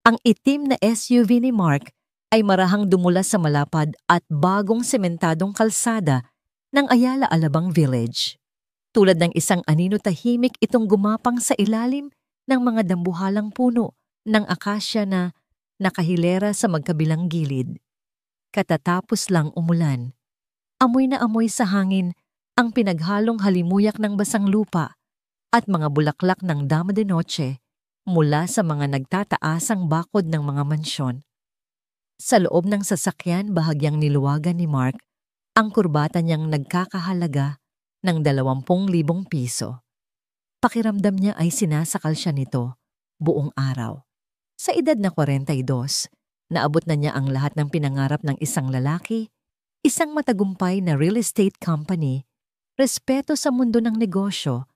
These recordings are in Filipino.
Ang itim na SUV ni Mark ay marahang dumula sa malapad at bagong sementadong kalsada ng Ayala Alabang Village. Tulad ng isang anino tahimik itong gumapang sa ilalim ng mga dambuhalang puno ng akasya na nakahilera sa magkabilang gilid. Katatapos lang umulan. Amoy na amoy sa hangin ang pinaghalong halimuyak ng basang lupa at mga bulaklak ng dama de noche mula sa mga nagtataasang bakod ng mga mansyon. Sa loob ng sasakyan bahagyang niluwagan ni Mark ang kurbata niyang nagkakahalaga ng 20,000 piso. Pakiramdam niya ay sinasakal siya nito buong araw. Sa edad na 42, naabot na niya ang lahat ng pinangarap ng isang lalaki, isang matagumpay na real estate company, respeto sa mundo ng negosyo,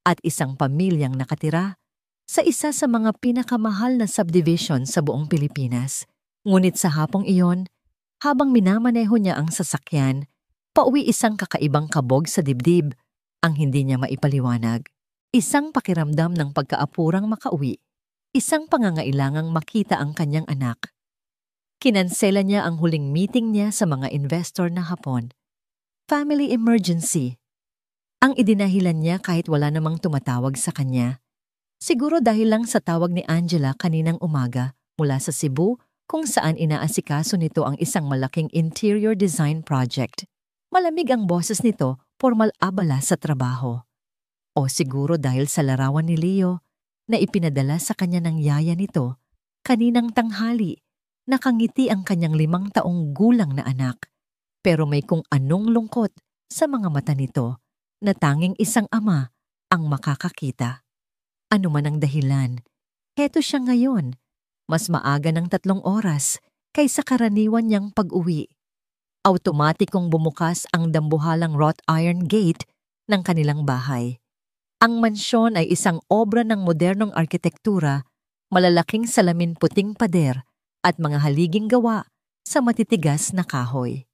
at isang pamilyang nakatira sa isa sa mga pinakamahal na subdivision sa buong Pilipinas. Ngunit sa hapong iyon, habang minamaneho niya ang sasakyan, pauwi isang kakaibang kabog sa dibdib ang hindi niya maipaliwanag. Isang pakiramdam ng pagkaapurang makauwi, isang pangangailangang makita ang kanyang anak. Kinansela niya ang huling meeting niya sa mga investor na hapon. Family emergency. Ang idinahilan niya kahit wala namang tumatawag sa kanya. Siguro dahil lang sa tawag ni Angela kaninang umaga mula sa Cebu kung saan inaasikaso nito ang isang malaking interior design project. Malamig ang boses nito, formal abala sa trabaho. O siguro dahil sa larawan ni Leo na ipinadala sa kanya ng yaya nito kaninang tanghali. Nakangiti ang kanyang 5 taong gulang na anak. Pero may kung anong lungkot sa mga mata nito na tanging isang ama ang makakakita. Ano man ang dahilan, heto siya ngayon, mas maaga ng 3 oras kaysa karaniwan niyang pag-uwi. Automatikong bumukas ang dambuhalang wrought iron gate ng kanilang bahay. Ang mansyon ay isang obra ng modernong arkitektura, malalaking salamin puting pader at mga haliging gawa sa matitigas na kahoy.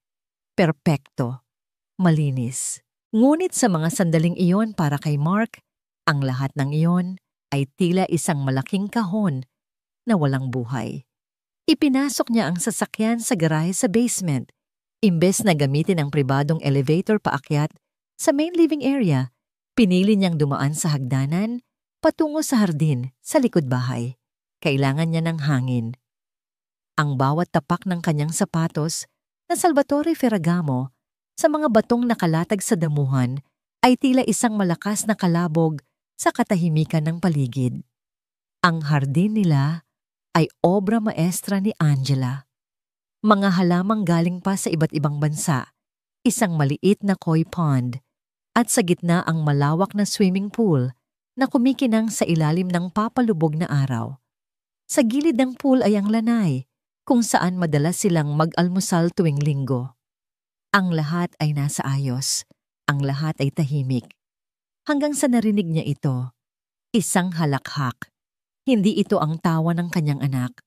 Perpekto, malinis. Ngunit sa mga sandaling iyon para kay Mark, ang lahat ng iyon ay tila isang malaking kahon na walang buhay. Ipinasok niya ang sasakyan sa garahe sa basement. Imbes na gamitin ang pribadong elevator paakyat sa main living area, pinili niyang dumaan sa hagdanan patungo sa hardin sa likod bahay. Kailangan niya ng hangin. Ang bawat tapak ng kanyang sapatos na Salvatore Ferragamo sa mga batong nakalatag sa damuhan ay tila isang malakas na kalabog sa katahimikan ng paligid. Ang hardin nila ay obra maestra ni Angela. Mga halamang galing pa sa iba't ibang bansa, isang maliit na koi pond, at sa gitna ang malawak na swimming pool na kumikinang sa ilalim ng papalubog na araw. Sa gilid ng pool ay ang lanay, kung saan madalas silang mag-almusal tuwing linggo. Ang lahat ay nasa ayos, ang lahat ay tahimik. Hanggang sa narinig niya ito, isang halakhak. Hindi ito ang tawa ng kanyang anak.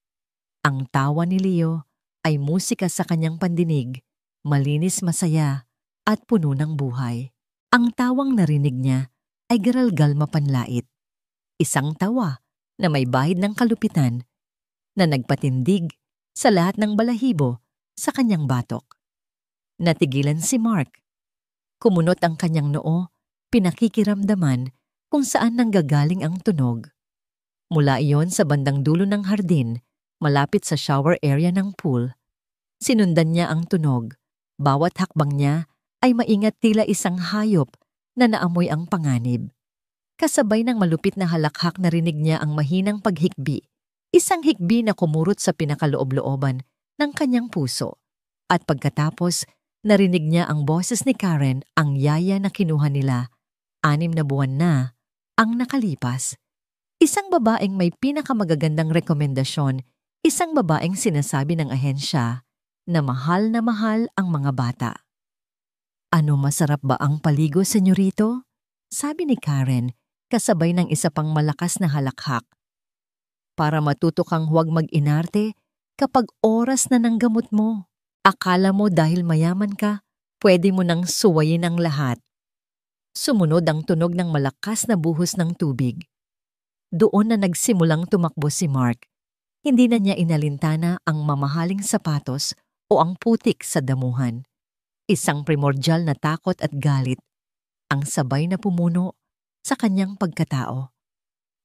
Ang tawa ni Leo ay musika sa kanyang pandinig, malinis, masaya, at puno ng buhay. Ang tawang narinig niya ay garalgal mapanlait. Isang tawa na may bahid ng kalupitan na nagpatindig sa lahat ng balahibo sa kanyang batok. Natigilan si Mark. Kumunot ang kanyang noo, pinakikiramdaman kung saan nanggagaling ang tunog. Mula iyon sa bandang dulo ng hardin, malapit sa shower area ng pool. Sinundan niya ang tunog. Bawat hakbang niya ay maingat tila isang hayop na naamoy ang panganib. Kasabay ng malupit na halakhak narinig niya ang mahinang paghikbi. Isang hikbi na kumurot sa pinakaloob-looban ng kanyang puso. At pagkatapos, narinig niya ang boses ni Karen, ang yaya na kinuha nila. 6 na buwan na ang nakalipas. Isang babaeng may pinakamagagandang rekomendasyon, isang babaeng sinasabi ng ahensya na mahal ang mga bata. Ano, masarap ba ang paligo, senyorito? Sabi ni Karen, kasabay ng isa pang malakas na halakhak. Para matuto kang huwag mag-inarte kapag oras na ng gamot mo. Akala mo dahil mayaman ka, pwede mo nang suwayin ang lahat. Sumunod ang tunog ng malakas na buhos ng tubig. Doon na nagsimulang tumakbo si Mark. Hindi na niya inalintana ang mamahaling sapatos o ang putik sa damuhan. Isang primordial na takot at galit ang sabay na pumuno sa kanyang pagkatao.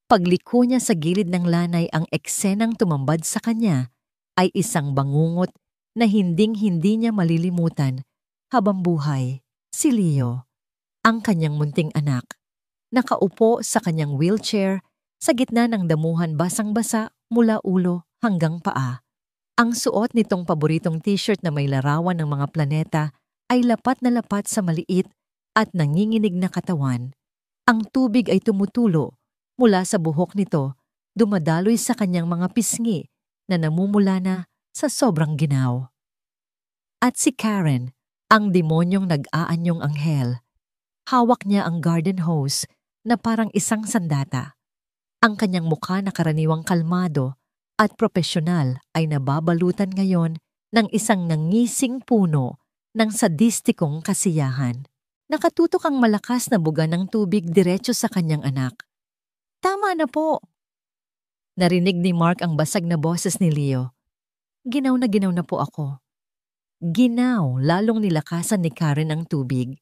Pagliko niya sa gilid ng lanay, ang eksenang tumambad sa kanya ay isang bangungot na hinding-hindi niya malilimutan habang buhay. Si Leo, ang kanyang munting anak, nakaupo sa kanyang wheelchair sa gitna ng damuhan, basang-basa mula ulo hanggang paa. Ang suot nitong paboritong t-shirt na may larawan ng mga planeta ay lapat na lapat sa maliit at nanginginig na katawan. Ang tubig ay tumutulo mula sa buhok nito, dumadaloy sa kanyang mga pisngi na namumula na sa sobrang ginaw. At si Karen, ang demonyong nag-aanyong anghel. Hawak niya ang garden hose na parang isang sandata. Ang kanyang mukha na karaniwang kalmado at propesyonal ay nababalutan ngayon ng isang nangising puno ng sadistikong kasiyahan. Nakatutok ang malakas na buga ng tubig diretso sa kanyang anak. "Tama na po!" Narinig ni Mark ang basag na boses ni Leo. Ginaw na po ako." Ginaw, lalong nilakasan ni Karen ang tubig.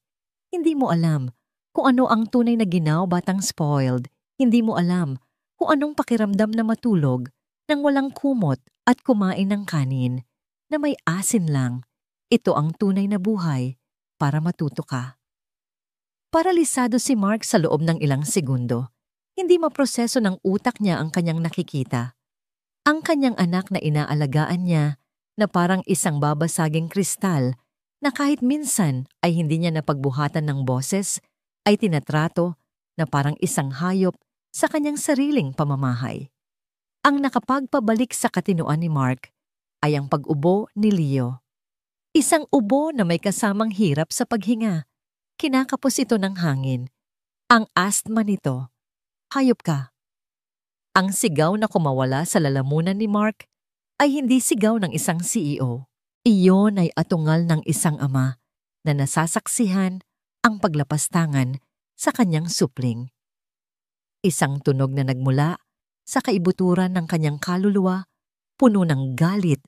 Hindi mo alam kung ano ang tunay na ginaw, batang spoiled. Hindi mo alam kung anong pakiramdam na matulog nang walang kumot at kumain ng kanin na may asin lang. Ito ang tunay na buhay para matuto ka. Paralisado si Mark sa loob ng ilang segundo. Hindi maproseso ng utak niya ang kanyang nakikita. Ang kanyang anak na inaalagaan niya na parang isang babasaging kristal na kahit minsan ay hindi niya napagbuhatan ng boses, ay tinatrato na parang isang hayop sa kanyang sariling pamamahay. Ang nakapagpabalik sa katinoan ni Mark ay ang pag-ubo ni Leo. Isang ubo na may kasamang hirap sa paghinga. Kinakapos ito ng hangin. Ang asthma nito. "Hayop ka." Ang sigaw na kumawala sa lalamunan ni Mark ay hindi sigaw ng isang CEO. Iyon ay atungal ng isang ama na nasasaksihan ang paglapastangan sa kanyang supling. Isang tunog na nagmula sa kaibuturan ng kanyang kaluluwa, puno ng galit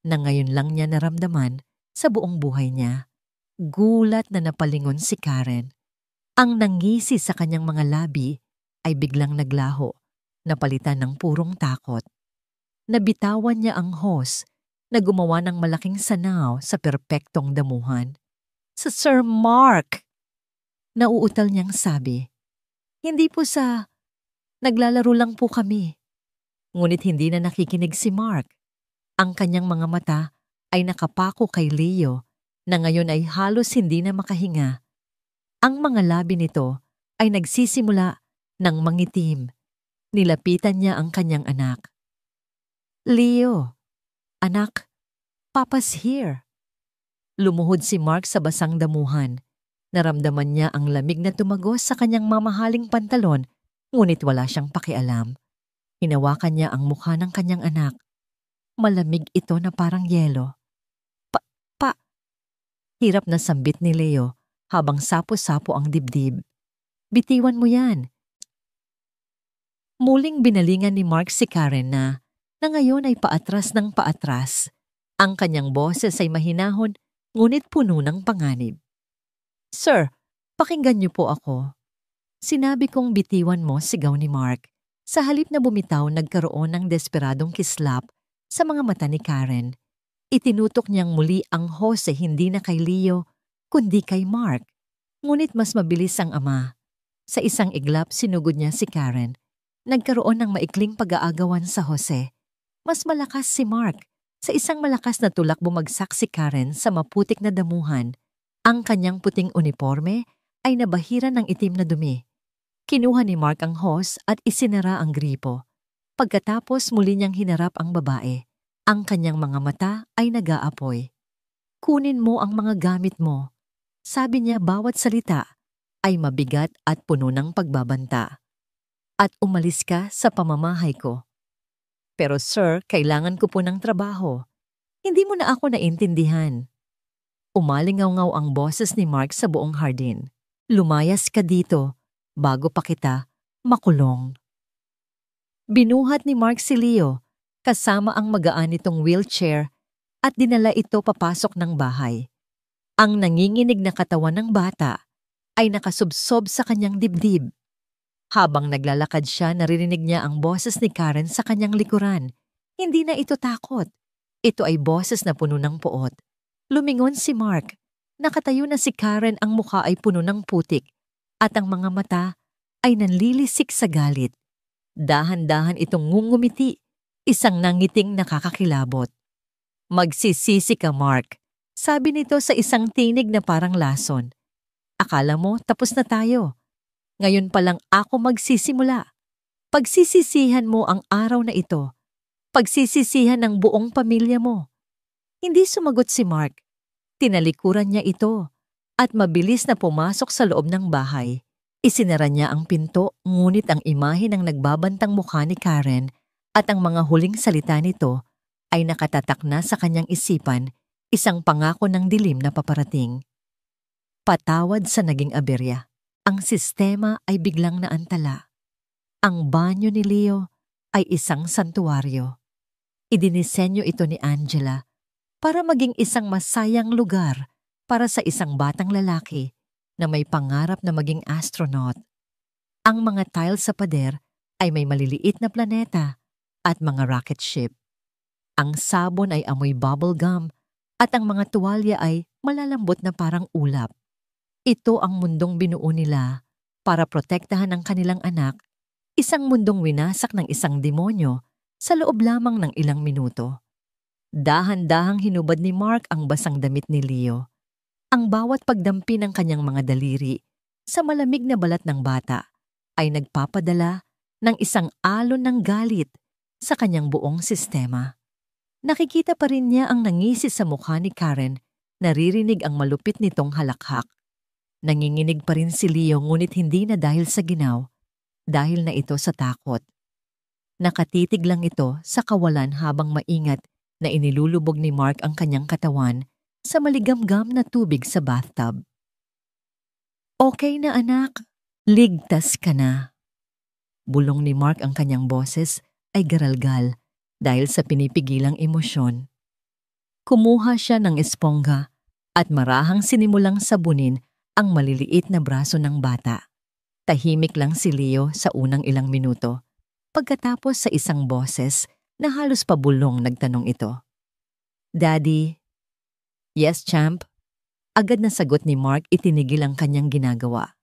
na ngayon lang niya naramdaman sa buong buhay niya. Gulat na napalingon si Karen. Ang nangisi sa kanyang mga labi ay biglang naglaho, napalitan ng purong takot. Nabitawan niya ang hose na gumawa ng malaking sanaw sa perpektong damuhan. "Sa Sir Mark!" Nauutal niyang sabi. "Hindi po sa... Naglalaro lang po kami." Ngunit hindi na nakikinig si Mark. Ang kanyang mga mata ay nakapako kay Leo na ngayon ay halos hindi na makahinga. Ang mga labi nito ay nagsisimula ng mangitim. Nilapitan niya ang kanyang anak. "Leo, anak, Papa's here." Lumuhod si Mark sa basang damuhan. Naramdaman niya ang lamig na tumagos sa kanyang mamahaling pantalon, ngunit wala siyang pakialam. Hinawakan niya ang mukha ng kanyang anak. Malamig ito na parang yelo. Pa. Hirap na sambit ni Leo habang sapo-sapo ang dibdib. "Bitiwan mo yan." Muling binalingan ni Mark si Karen na ngayon ay paatras ng paatras. Ang kanyang boses ay mahinahon, ngunit puno ng panganib. "Sir, pakinggan niyo po ako." Sinabi kong bitiwan mo, sigaw ni Mark. Sa halip na bumitaw, nagkaroon ng desperadong kislap sa mga mata ni Karen. Itinutok niyang muli ang hose, hindi na kay Leo, kundi kay Mark. Ngunit mas mabilis ang ama. Sa isang iglap, sinugod niya si Karen. Nagkaroon ng maikling pag-aagawan sa hose. Mas malakas si Mark. Sa isang malakas na tulak, bumagsak si Karen sa maputik na damuhan. Ang kanyang puting uniforme ay nabahiran ng itim na dumi. Kinuha ni Mark ang hose at isinara ang gripo. Pagkatapos muli niyang hinarap ang babae. Ang kanyang mga mata ay nag-aapoy. "Kunin mo ang mga gamit mo." Sabi niya, bawat salita ay mabigat at puno ng pagbabanta. "At umalis ka sa pamamahay ko." "Pero sir, kailangan ko po ng trabaho." "Hindi mo na ako naintindihan." Umalingaw-ngaw ang boses ni Mark sa buong hardin. "Lumayas ka dito bago pa kita makulong." Binuhat ni Mark si Leo kasama ang magaan nitong wheelchair at dinala ito papasok ng bahay. Ang nanginginig na katawan ng bata ay nakasubsob sa kanyang dibdib. Habang naglalakad siya, naririnig niya ang boses ni Karen sa kanyang likuran. Hindi na ito takot. Ito ay boses na puno ng puot. Lumingon si Mark. Nakatayo na si Karen, ang mukha ay puno ng putik at ang mga mata ay nanlilisik sa galit. Dahan-dahan itong ngungumiti, isang nangiting nakakakilabot. Magsisisi ka, Mark, sabi nito sa isang tinig na parang lason. Akala mo tapos na tayo. Ngayon pa lang ako magsisimula. Pagsisisihan mo ang araw na ito. Pagsisisihan ng buong pamilya mo. Hindi sumagot si Mark. Tinalikuran niya ito at mabilis na pumasok sa loob ng bahay. Isinara niya ang pinto, ngunit ang imahe ng nagbabantang mukha ni Karen at ang mga huling salita nito ay nakatatak na sa kanyang isipan, isang pangako ng dilim na paparating. Patawad sa naging aberya. Ang sistema ay biglang naantala. Ang banyo ni Leo ay isang santuwaryo. Idinisenyo ito ni Angela para maging isang masayang lugar para sa isang batang lalaki na may pangarap na maging astronaut. Ang mga tiles sa pader ay may maliliit na planeta at mga rocket ship. Ang sabon ay amoy bubblegum at ang mga tuwalya ay malalambot na parang ulap. Ito ang mundong binuo nila para protektahan ang kanilang anak, isang mundong winasak ng isang demonyo sa loob lamang ng ilang minuto. Dahan-dahang hinubad ni Mark ang basang damit ni Leo. Ang bawat pagdampi ng kanyang mga daliri sa malamig na balat ng bata ay nagpapadala ng isang alon ng galit sa kanyang buong sistema. Nakikita pa rin niya ang nangisi sa mukha ni Karen, naririnig ang malupit nitong halakhak. Nanginginig pa rin si Leo, ngunit hindi na dahil sa ginaw, dahil na ito sa takot. Nakatitig lang ito sa kawalan habang maingat na inilulubog ni Mark ang kanyang katawan sa maligamgam na tubig sa bathtub. Okay na anak, ligtas ka na. Bulong ni Mark, ang kanyang boses ay garalgal dahil sa pinipigilang emosyon. Kumuha siya ng espongha at marahang sinimulang sabunin ang maliliit na braso ng bata. Tahimik lang si Leo sa unang ilang minuto. Pagkatapos sa isang boses na halos pabulong nagtanong ito. Daddy? Yes, champ? Agad na sagot ni Mark, itinigil ang kanyang ginagawa.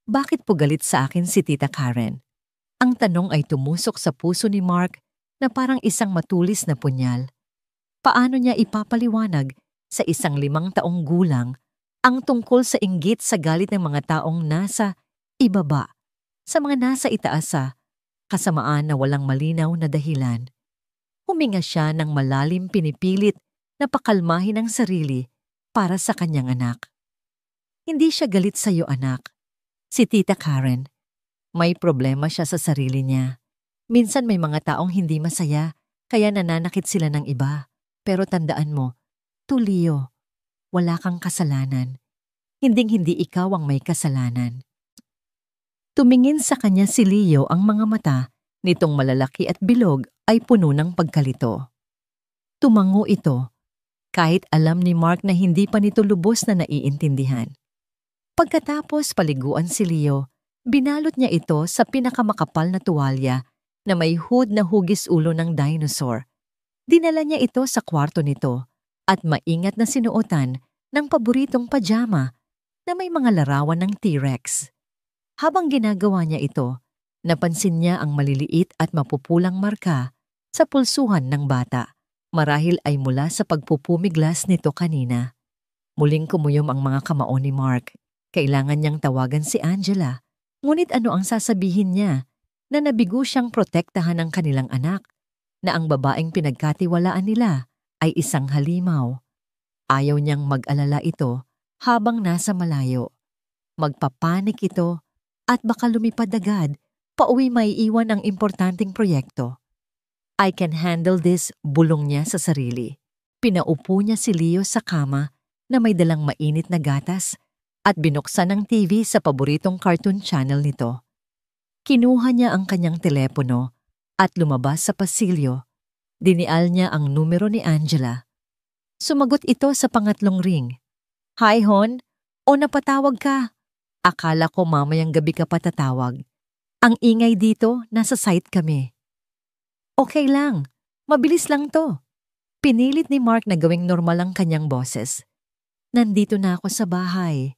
Bakit po galit sa akin si Tita Karen? Ang tanong ay tumusok sa puso ni Mark na parang isang matulis na punyal. Paano niya ipapaliwanag sa isang 5 taong gulang ang tungkol sa inggit sa galit ng mga taong nasa ibaba, sa mga nasa itaas sa kasamaan na walang malinaw na dahilan? Huminga siya ng malalim, pinipilit na pakalmahin ang sarili para sa kanyang anak. Hindi siya galit sa iyo, anak. Si Tita Karen, may problema siya sa sarili niya. Minsan may mga taong hindi masaya, kaya nananakit sila ng iba. Pero tandaan mo, to Leo, wala kang kasalanan. Hinding-hindi ikaw ang may kasalanan. Tumingin sa kanya si Leo, ang mga mata nitong malalaki at bilog ay puno ng pagkalito. Tumango ito, kahit alam ni Mark na hindi pa nito lubos na naiintindihan. Pagkatapos paliguan si Leo, binalot niya ito sa pinakamakapal na tuwalya na may hood na hugis ulo ng dinosaur. Dinala niya ito sa kwarto nito at maingat na sinuotan ng paboritong pajama na may mga larawan ng T-Rex. Habang ginagawa niya ito, napansin niya ang maliliit at mapupulang marka sa pulsuhan ng bata. Marahil ay mula sa pagpupumiglas nito kanina. Muling kumuyom ang mga kamao ni Mark. Kailangan niyang tawagan si Angela. Ngunit ano ang sasabihin niya? Na nabigo siyang protektahan ng kanilang anak, na ang babaeng pinagkatiwalaan nila ay isang halimaw. Ayaw niyang mag-alala ito habang nasa malayo. Magpapanik ito at baka lumipad agad, pauwi maiiwan ang importanteng proyekto. I can handle this, bulong niya sa sarili. Pinaupo niya si Leo sa kama na may dalang mainit na gatas at binuksan ang TV sa paboritong cartoon channel nito. Kinuha niya ang kanyang telepono at lumabas sa pasilyo. Dinial niya ang numero ni Angela. Sumagot ito sa pangatlong ring. Hi, Hon. O napatawag ka? Akala ko mamayang gabi ka patatawag. Ang ingay dito, nasa site kami. Okay lang. Mabilis lang to. Pinilit ni Mark na gawing normal ang kanyang boses. Nandito na ako sa bahay.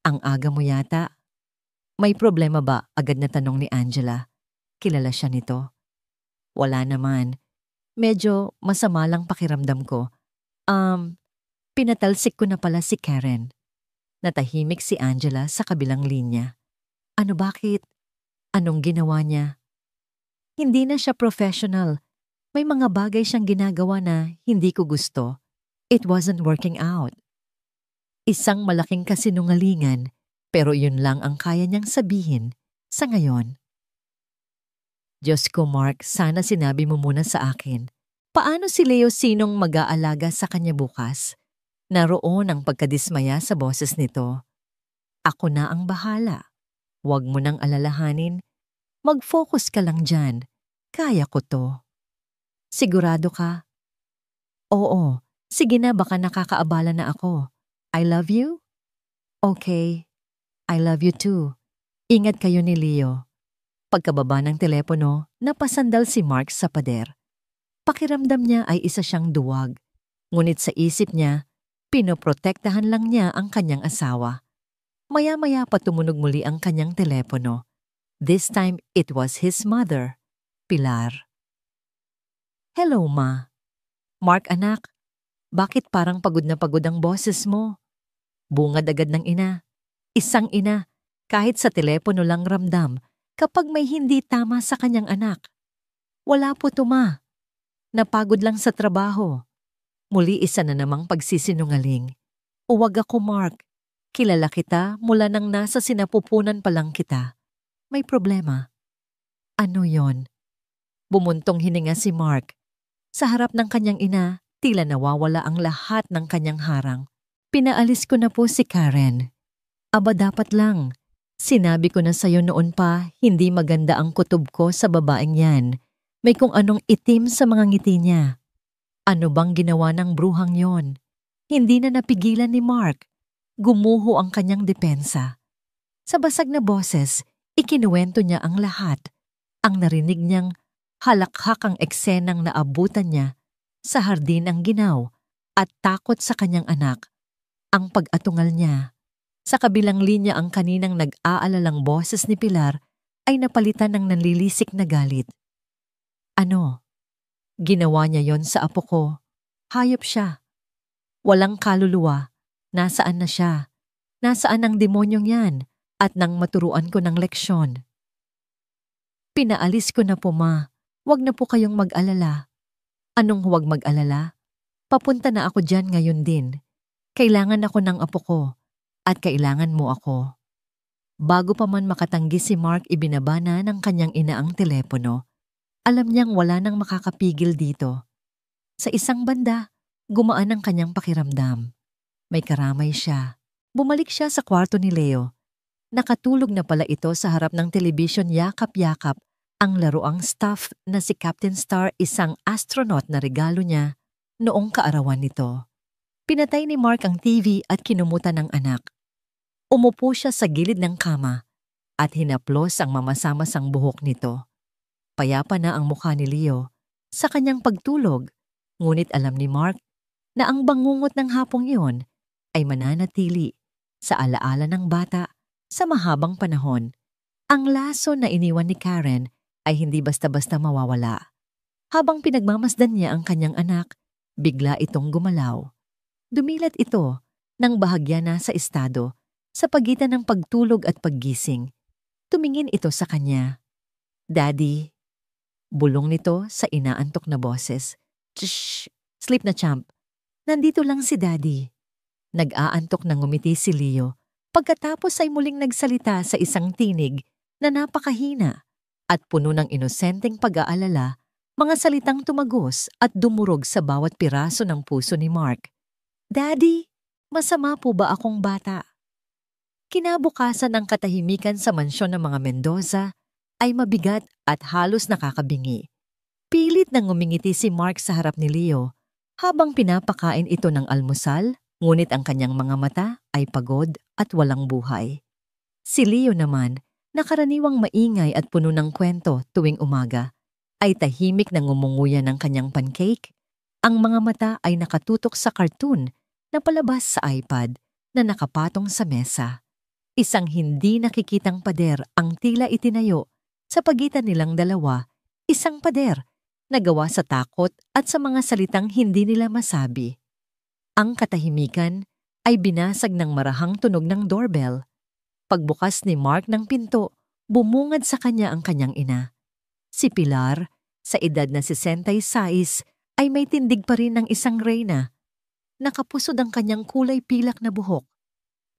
Ang aga mo yata. May problema ba? Agad na tanong ni Angela. Kilala siya nito. Wala naman. Medyo masama lang pakiramdam ko. Pinatalsik ko na pala si Karen. Natahimik si Angela sa kabilang linya. Ano bakit? Anong ginawa niya? Hindi na siya professional. May mga bagay siyang ginagawa na hindi ko gusto. It wasn't working out. Isang malaking kasinungalingan, pero yun lang ang kaya niyang sabihin sa ngayon. Diyos ko, Mark, sana sinabi mo muna sa akin. Paano si Leo sinong mag-aalaga sa kanya bukas? Naroon ang pagkadismaya sa boses nito. Ako na ang bahala. Huwag mo nang alalahanin. Mag-focus ka lang dyan. Kaya ko to. Sigurado ka? Oo. Sige na, baka nakakaabala na ako. I love you? Okay. I love you too. Ingat kayo ni Leo. Pagkababa ng telepono, napasandal si Mark sa pader. Pakiramdam niya ay isa siyang duwag. Ngunit sa isip niya, pinoprotektahan lang niya ang kanyang asawa. Maya-maya pa tumunog muli ang kanyang telepono. This time, it was his mother, Pilar. Hello, Ma. Mark, anak. Bakit parang pagod na pagod ang boses mo? Bungad agad ng ina. Isang ina, kahit sa telepono lang ramdam kapag may hindi tama sa kanyang anak. Wala po to, Ma. Napagod lang sa trabaho. Muli isa na namang pagsisinungaling. Huwag ako, Mark. Kilala kita mula nang nasa sinapupunan pa lang kita. May problema. Ano yon? Bumuntong hininga si Mark. Sa harap ng kanyang ina, tila nawawala ang lahat ng kanyang harang. Pinaalis ko na po si Karen. Aba dapat lang. Sinabi ko na sa'yo noon pa, hindi maganda ang kutob ko sa babaeng yan. May kung anong itim sa mga ngiti niya. Ano bang ginawa ng bruhang yon? Hindi na napigilan ni Mark. Gumuho ang kanyang depensa. Sa basag na boses, ikinuwento niya ang lahat. Ang narinig niyang halakhak ang eksenang naabutan niya sa hardin ang ginaw at takot sa kanyang anak. Ang pag-atungal niya. Sa kabilang linya ang kaninang nag-aalalang boses ni Pilar ay napalitan ng nanlilisik na galit. Ano? Ginawa niya yon sa apo ko. Hayop siya. Walang kaluluwa. Nasaan na siya? Nasaan ang demonyong yan? At nang maturuan ko ng leksyon. Pinaalis ko na po, Ma. Huwag na po kayong mag-alala. Anong huwag mag-alala? Papunta na ako dyan ngayon din. Kailangan ako ng apo ko. At kailangan mo ako. Bago pa man makatanggi si Mark, ibinaba na ng kanyang ina ang telepono. Alam niyang wala nang makakapigil dito. Sa isang banda, gumaan ang kanyang pakiramdam. May karamay siya. Bumalik siya sa kwarto ni Leo. Nakatulog na pala ito sa harap ng telebisyon yakap-yakap ang laruang stuff na si Captain Star, isang astronaut na regalo niya noong kaarawan nito. Pinatay ni Mark ang TV at kinumutan ng anak. Umupo siya sa gilid ng kama at hinaplos ang mamasamasang buhok nito. Payapa na ang mukha ni Leo sa kanyang pagtulog, ngunit alam ni Mark na ang bangungot ng hapong iyon ay mananatili sa alaala ng bata sa mahabang panahon. Ang laso na iniwan ni Karen ay hindi basta-basta mawawala. Habang pinagmamasdan niya ang kanyang anak, bigla itong gumalaw. Dumilat ito nang bahagya na sa estado sa pagitan ng pagtulog at paggising. Tumingin ito sa kanya. Daddy. Bulong nito sa inaantok na boses. Shh! Sleep na, champ. Nandito lang si Daddy. Nag-aantok na ngumiti si Leo. Pagkatapos ay muling nagsalita sa isang tinig na napakahina at puno ng inosenteng pag-aalala, mga salitang tumagos at dumurog sa bawat piraso ng puso ni Mark. Daddy, masama po ba akong bata? Kinabukasan ng katahimikan sa mansyon ng mga Mendoza ay mabigat at halos nakakabingi. Pilit na ngumingiti si Mark sa harap ni Leo habang pinapakain ito ng almusal, ngunit ang kanyang mga mata ay pagod at walang buhay. Si Leo naman, na karaniwang maingay at puno ng kwento tuwing umaga, ay tahimik na ngumunguya ng kanyang pancake. Ang mga mata ay nakatutok sa cartoon na palabas sa iPad na nakapatong sa mesa. Isang hindi nakikitang pader ang tila itinayo sa pagitan nilang dalawa, isang pader na gawa sa takot at sa mga salitang hindi nila masabi. Ang katahimikan ay binasag ng marahang tunog ng doorbell. Pagbukas ni Mark ng pinto, bumungad sa kanya ang kanyang ina. Si Pilar, sa edad na 66, ay may tindig pa rin ng isang reyna. Nakapusod ang kanyang kulay pilak na buhok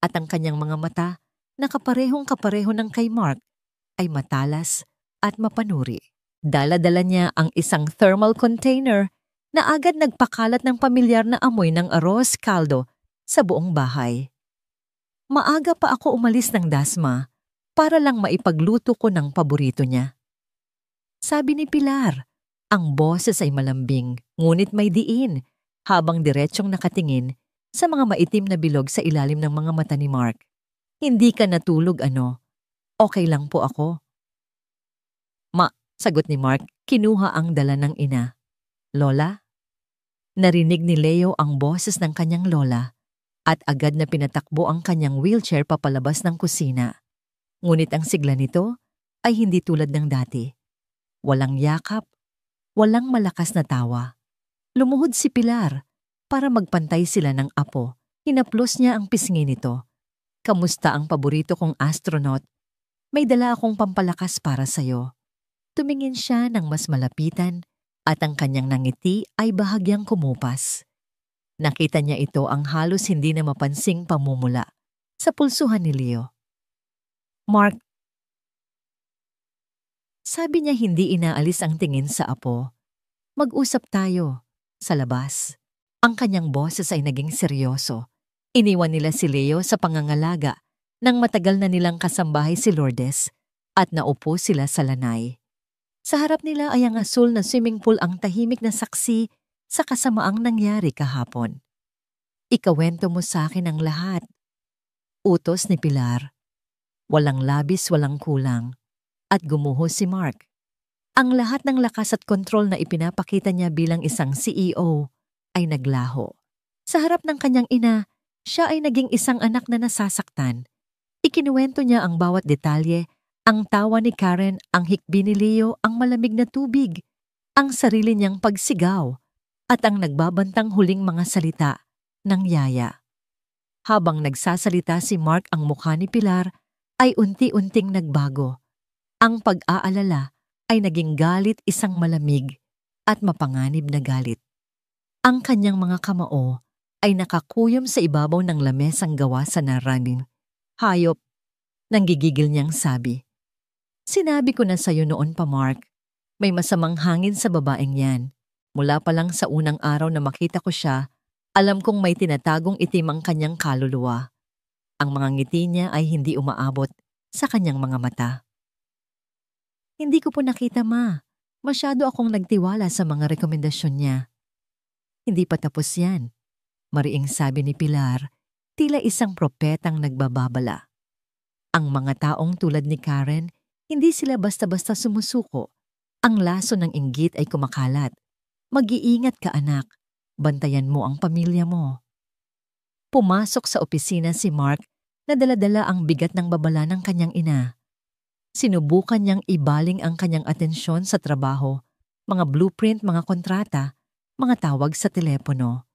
at ang kanyang mga mata na kaparehong-kapareho ng kay Mark ay matalas at mapanuri. Dala-dala niya ang isang thermal container na agad nagpakalat ng pamilyar na amoy ng arroz caldo sa buong bahay. Maaga pa ako umalis ng Dasma para lang maipagluto ko ng paborito niya. Sabi ni Pilar, ang boses ay malambing ngunit may diin habang diretsyong nakatingin sa mga maitim na bilog sa ilalim ng mga mata ni Mark. Hindi ka natulog ano? Okay lang po ako. Sagot ni Mark, kinuha ang dala ng ina. Lola? Narinig ni Leo ang boses ng kanyang lola at agad na pinatakbo ang kanyang wheelchair papalabas ng kusina. Ngunit ang sigla nito ay hindi tulad ng dati. Walang yakap, walang malakas na tawa. Lumuhod si Pilar para magpantay sila ng apo. Hinaplos niya ang pisngi nito. Kamusta ang paborito kong astronaut? May dala akong pampalakas para sa'yo. Tumingin siya ng mas malapitan at ang kanyang nangiti ay bahagyang kumupas. Nakita niya ito ang halos hindi na mapansing pamumula sa pulsuhan ni Leo. Mark, sabi niya hindi inaalis ang tingin sa apo. Mag-usap tayo sa labas. Ang kanyang boses ay naging seryoso. Iniwan nila si Leo sa pangangalaga nang matagal na nilang kasambahay si Lourdes at naupo sila sa lanay. Sa harap nila ay ang asul na swimming pool ang tahimik na saksi sa kasamaang nangyari kahapon. Ikawento mo sa akin ang lahat. Utos ni Pilar. Walang labis, walang kulang. At gumuho si Mark. Ang lahat ng lakas at kontrol na ipinapakita niya bilang isang CEO ay naglaho. Sa harap ng kanyang ina, siya ay naging isang anak na nasasaktan. Ikinuwento niya ang bawat detalye. Ang tawa ni Karen, ang hikbi ni Leo, ang malamig na tubig, ang sarili niyang pagsigaw, at ang nagbabantang huling mga salita ng yaya. Habang nagsasalita si Mark, ang mukha ni Pilar ay unti-unting nagbago. Ang pag-aalala ay naging galit, isang malamig at mapanganib na galit. Ang kanyang mga kamao ay nakakuyom sa ibabaw ng lamesang gawa sa naraming hayop. Nanggigigil niyang sabi, "Sinabi ko na sa'yo noon pa, Mark. May masamang hangin sa babaeng yan. Mula pa lang sa unang araw na makita ko siya, alam kong may tinatagong itim ang kanyang kaluluwa. Ang mga ngiti niya ay hindi umaabot sa kanyang mga mata." "Hindi ko po nakita, Ma. Masyado akong nagtiwala sa mga rekomendasyon niya." "Hindi pa tapos yan," mariing sabi ni Pilar, tila isang propetang nagbababala. Ang mga taong tulad ni Karen, hindi sila basta-basta sumusuko. Ang laso ng inggit ay kumakalat. Mag-iingat ka, anak. Bantayan mo ang pamilya mo. Pumasok sa opisina si Mark na dala-dala ang bigat ng babala ng kanyang ina. Sinubukan niyang ibaling ang kanyang atensyon sa trabaho, mga blueprint, mga kontrata, mga tawag sa telepono.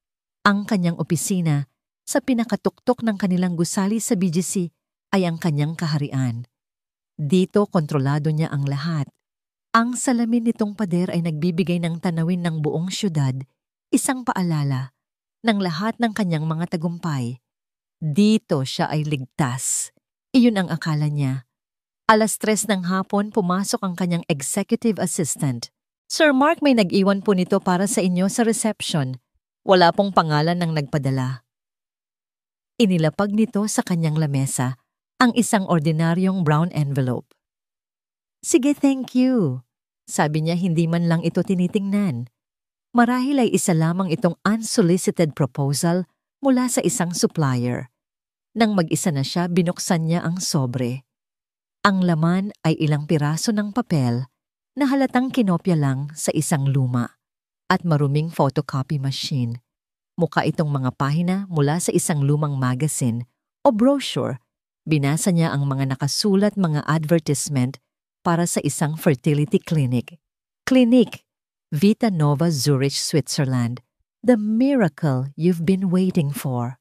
Ang kanyang opisina, sa pinakatuktok ng kanilang gusali sa BGC, ay ang kanyang kaharian. Dito kontrolado niya ang lahat. Ang salamin nitong pader ay nagbibigay ng tanawin ng buong syudad, isang paalala ng lahat ng kanyang mga tagumpay. Dito siya ay ligtas. Iyon ang akala niya. 3:00 ng hapon pumasok ang kanyang executive assistant. "Sir Mark, may nag-iwan po nito para sa inyo sa reception. Wala pong pangalan ng nagpadala." Inilapag nito sa kanyang lamesa ang isang ordinaryong brown envelope. "Sige, thank you," Sabi niya hindi man lang ito tinitingnan. Marahil ay isa lamang itong unsolicited proposal mula sa isang supplier. Nang mag-isa na siya, binuksan niya ang sobre. Ang laman ay ilang piraso ng papel na halatang kinopya lang sa isang luma at maruming photocopy machine. Mukha itong mga pahina mula sa isang lumang magazine o brochure. Binasa niya ang mga nakasulat mga advertisement para sa isang fertility clinic. Clinic, Vita Nova Zurich, Switzerland. The miracle you've been waiting for.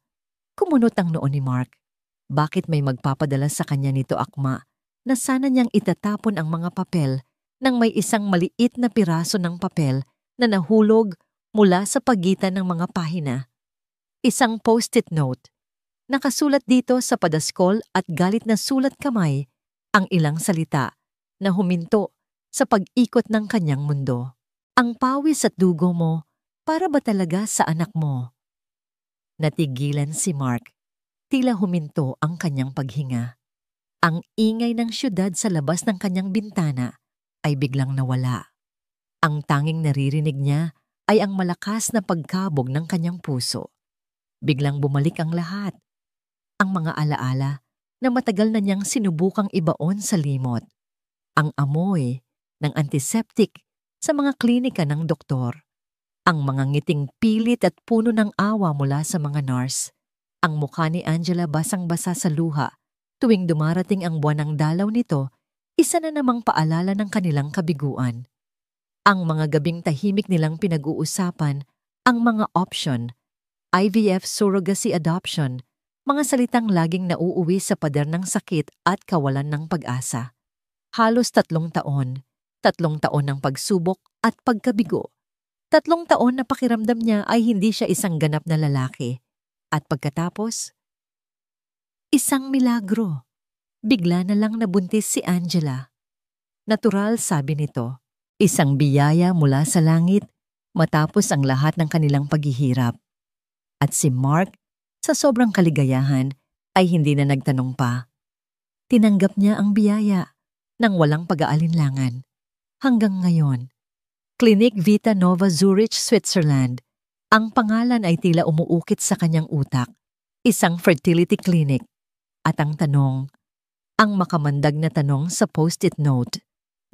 Kumunot ang noo ni Mark. Bakit may magpapadala sa kanya nito akma na sana niyang itatapon ang mga papel nang may isang maliit na piraso ng papel na nahulog mula sa pagitan ng mga pahina. Isang post-it note. Nakasulat dito sa padaskol at galit na sulat kamay ang ilang salita na huminto sa pag-ikot ng kanyang mundo. Ang pawis at dugo mo, para ba talaga sa anak mo? Natigilan si Mark. Tila huminto ang kanyang paghinga. Ang ingay ng syudad sa labas ng kanyang bintana ay biglang nawala. Ang tanging naririnig niya ay ang malakas na pagkabog ng kanyang puso. Biglang bumalik ang lahat. Ang mga alaala na matagal na niyang sinubukang ibaon sa limot. Ang amoy ng antiseptic sa mga klinika ng doktor. Ang mga ngiting pilit at puno ng awa mula sa mga nurse. Ang mukha ni Angela basang-basa sa luha. Tuwing dumarating ang buwan ng dalaw nito, isa na namang paalala ng kanilang kabiguan. Ang mga gabing tahimik nilang pinag-uusapan, ang mga option, IVF surrogacy adoption, mga salitang laging nauuwi sa pader ng sakit at kawalan ng pag-asa. Halos 3 taon, 3 taon ng pagsubok at pagkabigo. 3 taon na pakiramdam niya ay hindi siya isang ganap na lalaki. At pagkatapos, isang milagro. Bigla na lang nabuntis si Angela. Natural, sabi nito, isang biyaya mula sa langit matapos ang lahat ng kanilang paghihirap. At si Mark, sa sobrang kaligayahan, ay hindi na nagtanong pa. Tinanggap niya ang biyaya nang walang pag-aalinlangan. Hanggang ngayon, Clinic Vita Nova Zurich, Switzerland. Ang pangalan ay tila umuukit sa kanyang utak. Isang fertility clinic. At ang tanong, ang makamandag na tanong sa post-it note.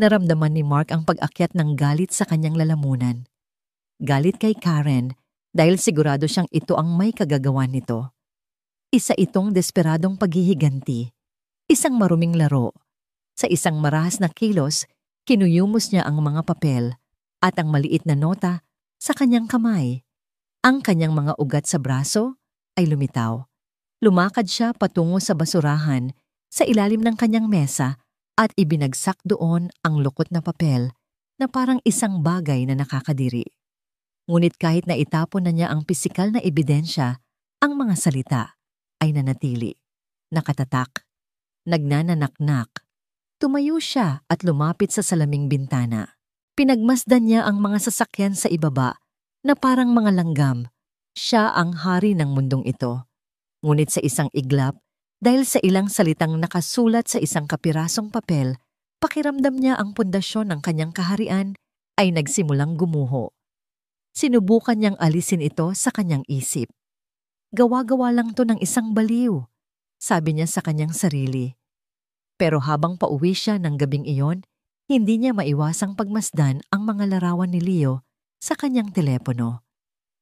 Naramdaman ni Mark ang pag-akyat ng galit sa kanyang lalamunan. Galit kay Karen dahil sigurado siyang ito ang may kagagawan nito. Isa itong desperadong paghihiganti. Isang maruming laro. Sa isang marahas na kilos, kinuyumos niya ang mga papel at ang maliit na nota sa kanyang kamay. Ang kanyang mga ugat sa braso ay lumitaw. Lumakad siya patungo sa basurahan sa ilalim ng kanyang mesa at ibinagsak doon ang lukot na papel na parang isang bagay na nakakadiri. Ngunit kahit na itapon na niya ang pisikal na ebidensya, ang mga salita ay nanatili, nakatatak, nagnananaknak. Tumayo siya at lumapit sa salaming bintana. Pinagmasdan niya ang mga sasakyan sa ibaba na parang mga langgam. Siya ang hari ng mundong ito. Ngunit sa isang iglap, dahil sa ilang salitang nakasulat sa isang kapirasong papel, pakiramdam niya ang pundasyon ng kanyang kaharian ay nagsimulang gumuho. Sinubukan niyang alisin ito sa kanyang isip. Gawa-gawa lang to ng isang baliw, sabi niya sa kanyang sarili. Pero habang pauwi siya ng gabing iyon, hindi niya maiwasang pagmasdan ang mga larawan ni Leo sa kanyang telepono.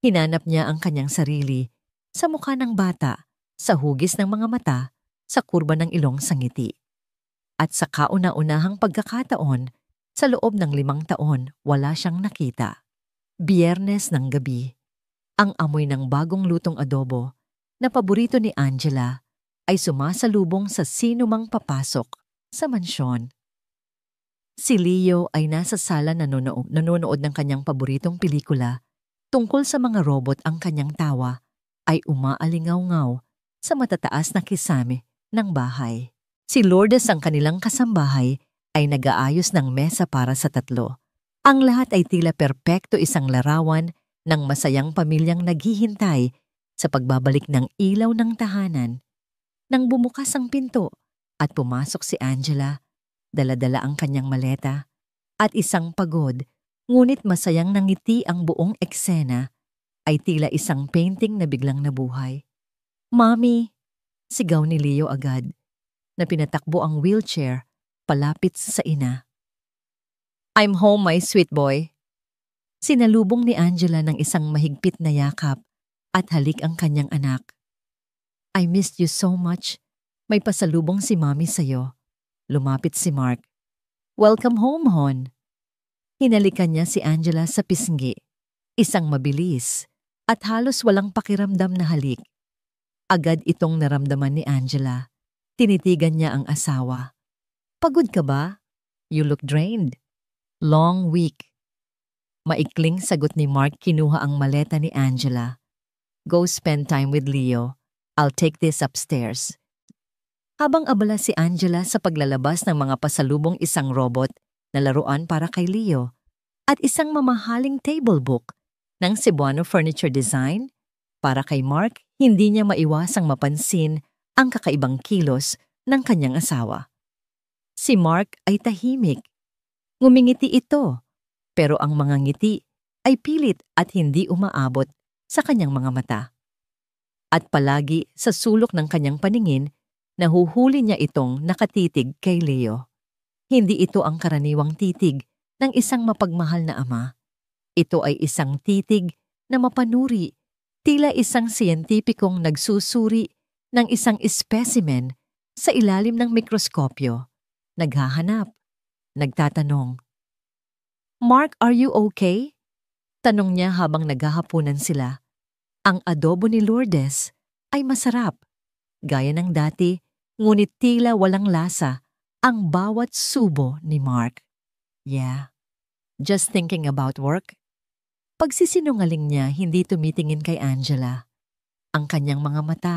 Hinanap niya ang kanyang sarili sa mukha ng bata, sa hugis ng mga mata, sa kurba ng ilong sa ngiti. At sa kauna-unahang pagkakataon, sa loob ng 5 taon, wala siyang nakita. Biyernes ng gabi, ang amoy ng bagong lutong adobo na paborito ni Angela ay sumasalubong sa sinumang papasok sa mansyon. Si Leo ay nasa sala nanonood ng kanyang paboritong pelikula. Tungkol sa mga robot, ang kanyang tawa ay umaalingaw-ngaw sa matataas na kisame ng bahay. Si Lourdes, ang kanilang kasambahay, ay nag-aayos ng mesa para sa 3. Ang lahat ay tila perpekto, isang larawan ng masayang pamilyang naghihintay sa pagbabalik ng ilaw ng tahanan. Nang bumukas ang pinto at pumasok si Angela, dala-dala ang kanyang maleta At isang pagod, ngunit masayang nangiti ang buong eksena ay tila isang painting na biglang nabuhay. "Mommy!" sigaw ni Leo agad, na pinatakbo ang wheelchair palapit sa ina. "I'm home, my sweet boy." Sinalubong ni Angela ng isang mahigpit na yakap at halik ang kanyang anak. "I missed you so much. May pasalubong si Mommy sa'yo." Lumapit si Mark. "Welcome home, hon." Hinalikan niya si Angela sa pisngi. Isang mabilis at halos walang pakiramdam na halik. Agad itong naramdaman ni Angela. Tinitigan niya ang asawa. "Pagod ka ba? You look drained." "Long week." Maikling sagot ni Mark, kinuha ang maleta ni Angela. "Go spend time with Leo. I'll take this upstairs." Habang abala si Angela sa paglalabas ng mga pasalubong, isang robot na laruan para kay Leo at isang mamahaling table book ng Cebuano Furniture Design, para kay Mark, hindi niya maiwasang mapansin ang kakaibang kilos ng kanyang asawa. Si Mark ay tahimik. Ngumingiti ito, pero ang mga ngiti ay pilit at hindi umaabot sa kanyang mga mata. At palagi sa sulok ng kanyang paningin, nahuhuli niya itong nakatitig kay Leo. Hindi ito ang karaniwang titig ng isang mapagmahal na ama. Ito ay isang titig na mapanuri, tila isang siyentipikong nagsusuri ng isang specimen sa ilalim ng mikroskopyo. Naghahanap, nagtatanong. "Mark, are you okay?" Tanong niya habang naghahapunan sila. Ang adobo ni Lourdes ay masarap, gaya ng dati, ngunit tila walang lasa ang bawat subo ni Mark. "Yeah, just thinking about work." Pagsisinungaling niya, hindi tumitingin kay Angela. Ang kanyang mga mata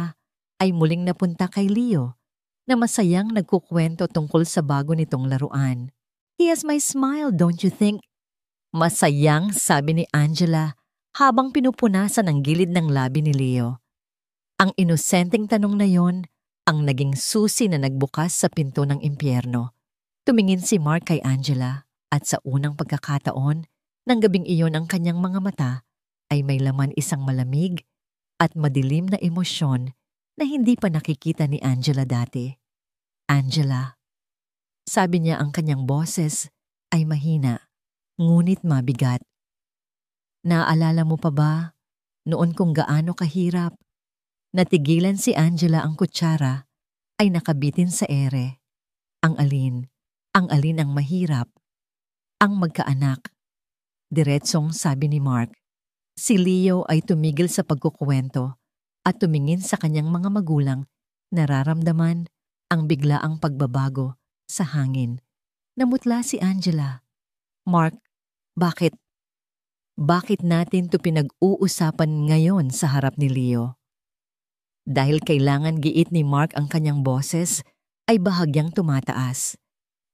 ay muling napunta kay Leo, na masayang nagkukwento tungkol sa bago nitong laruan. "He has my smile, don't you think?" Masayang sabi ni Angela habang pinupunasan ang gilid ng labi ni Leo. Ang inosenteng tanong na yon ang naging susi na nagbukas sa pinto ng impyerno. Tumingin si Mark kay Angela at sa unang pagkakataon ng gabing iyon, ang kanyang mga mata ay may laman isang malamig at madilim na emosyon na hindi pa nakikita ni Angela dati. "Angela," sabi niya, ang kanyang boses ay mahina, ngunit mabigat. "Naaalala mo pa ba noon kung gaano kahirap?" Natigilan si Angela, ang kutsara ay nakabitin sa ere. Ang alin ang mahirap? Ang magkaanak. Diretsong sabi ni Mark. Si Leo ay tumigil sa pagkukuwento at tumingin sa kanyang mga magulang, nararamdaman ang biglaang pagbabago sa hangin. Namutla si Angela. "Mark, bakit? Bakit natin to pinag-uusapan ngayon sa harap ni Leo?" Dahil kailangan giit ni Mark ang kanyang boses ay bahagyang tumataas.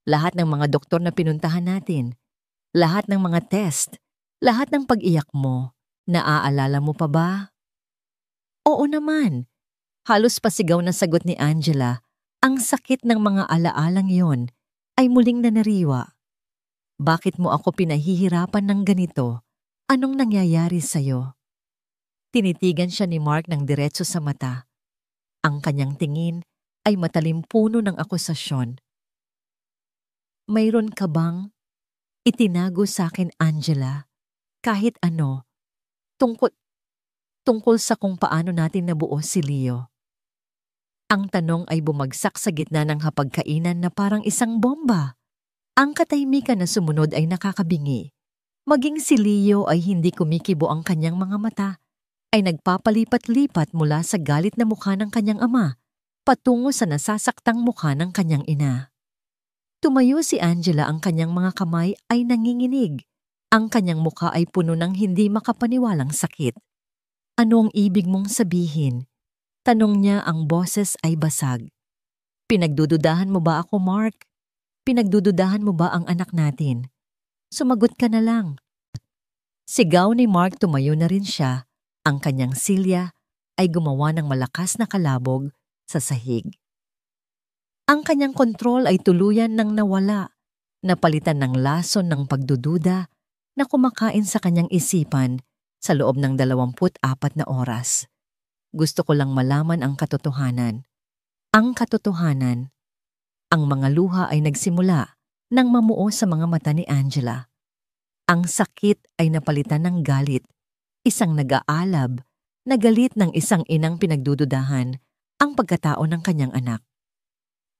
"Lahat ng mga doktor na pinuntahan natin, lahat ng mga test, lahat ng pag-iyak mo, naaalala mo pa ba?" "Oo naman." Halos pasigaw na sagot ni Angela. Ang sakit ng mga alaalang yon ay muling nanariwa. "Bakit mo ako pinahihirapan ng ganito? Anong nangyayari sa'yo?" Tinitigan siya ni Mark ng diretso sa mata. Ang kanyang tingin ay matalimpuno ng akusasyon. "Mayroon ka bang itinago sa akin, Angela? Kahit ano, tungkol sa kung paano natin nabuo si Leo?" Ang tanong ay bumagsak sa gitna ng hapagkainan na parang isang bomba. Ang katahimikan na sumunod ay nakakabingi. Maging si Leo ay hindi kumikibo, ang kanyang mga mata ay nagpapalipat-lipat mula sa galit na mukha ng kanyang ama patungo sa nasasaktang mukha ng kanyang ina. Tumayo si Angela, ang kanyang mga kamay ay nanginginig. Ang kanyang mukha ay puno ng hindi makapaniwalang sakit. "Ano ang ibig mong sabihin?" Tanong niya, ang boses ay basag. "Pinagdududahan mo ba ako, Mark? Pinagdududahan mo ba ang anak natin? Sumagot ka na lang." Sigaw ni Mark. Tumayo na rin siya. Ang kanyang silya ay gumawa ng malakas na kalabog sa sahig. Ang kanyang kontrol ay tuluyan nang nawala. napalitan ng lason ng pagdududa na kumakain sa kanyang isipan sa loob ng 24 na oras. Gusto ko lang malaman ang katotohanan. Ang katotohanan, ang mga luha ay nagsimula nang mamuo sa mga mata ni Angela. Ang sakit ay napalitan ng galit, isang nag-aalab na galit ng isang inang pinagdududahan ang pagkatao ng kanyang anak.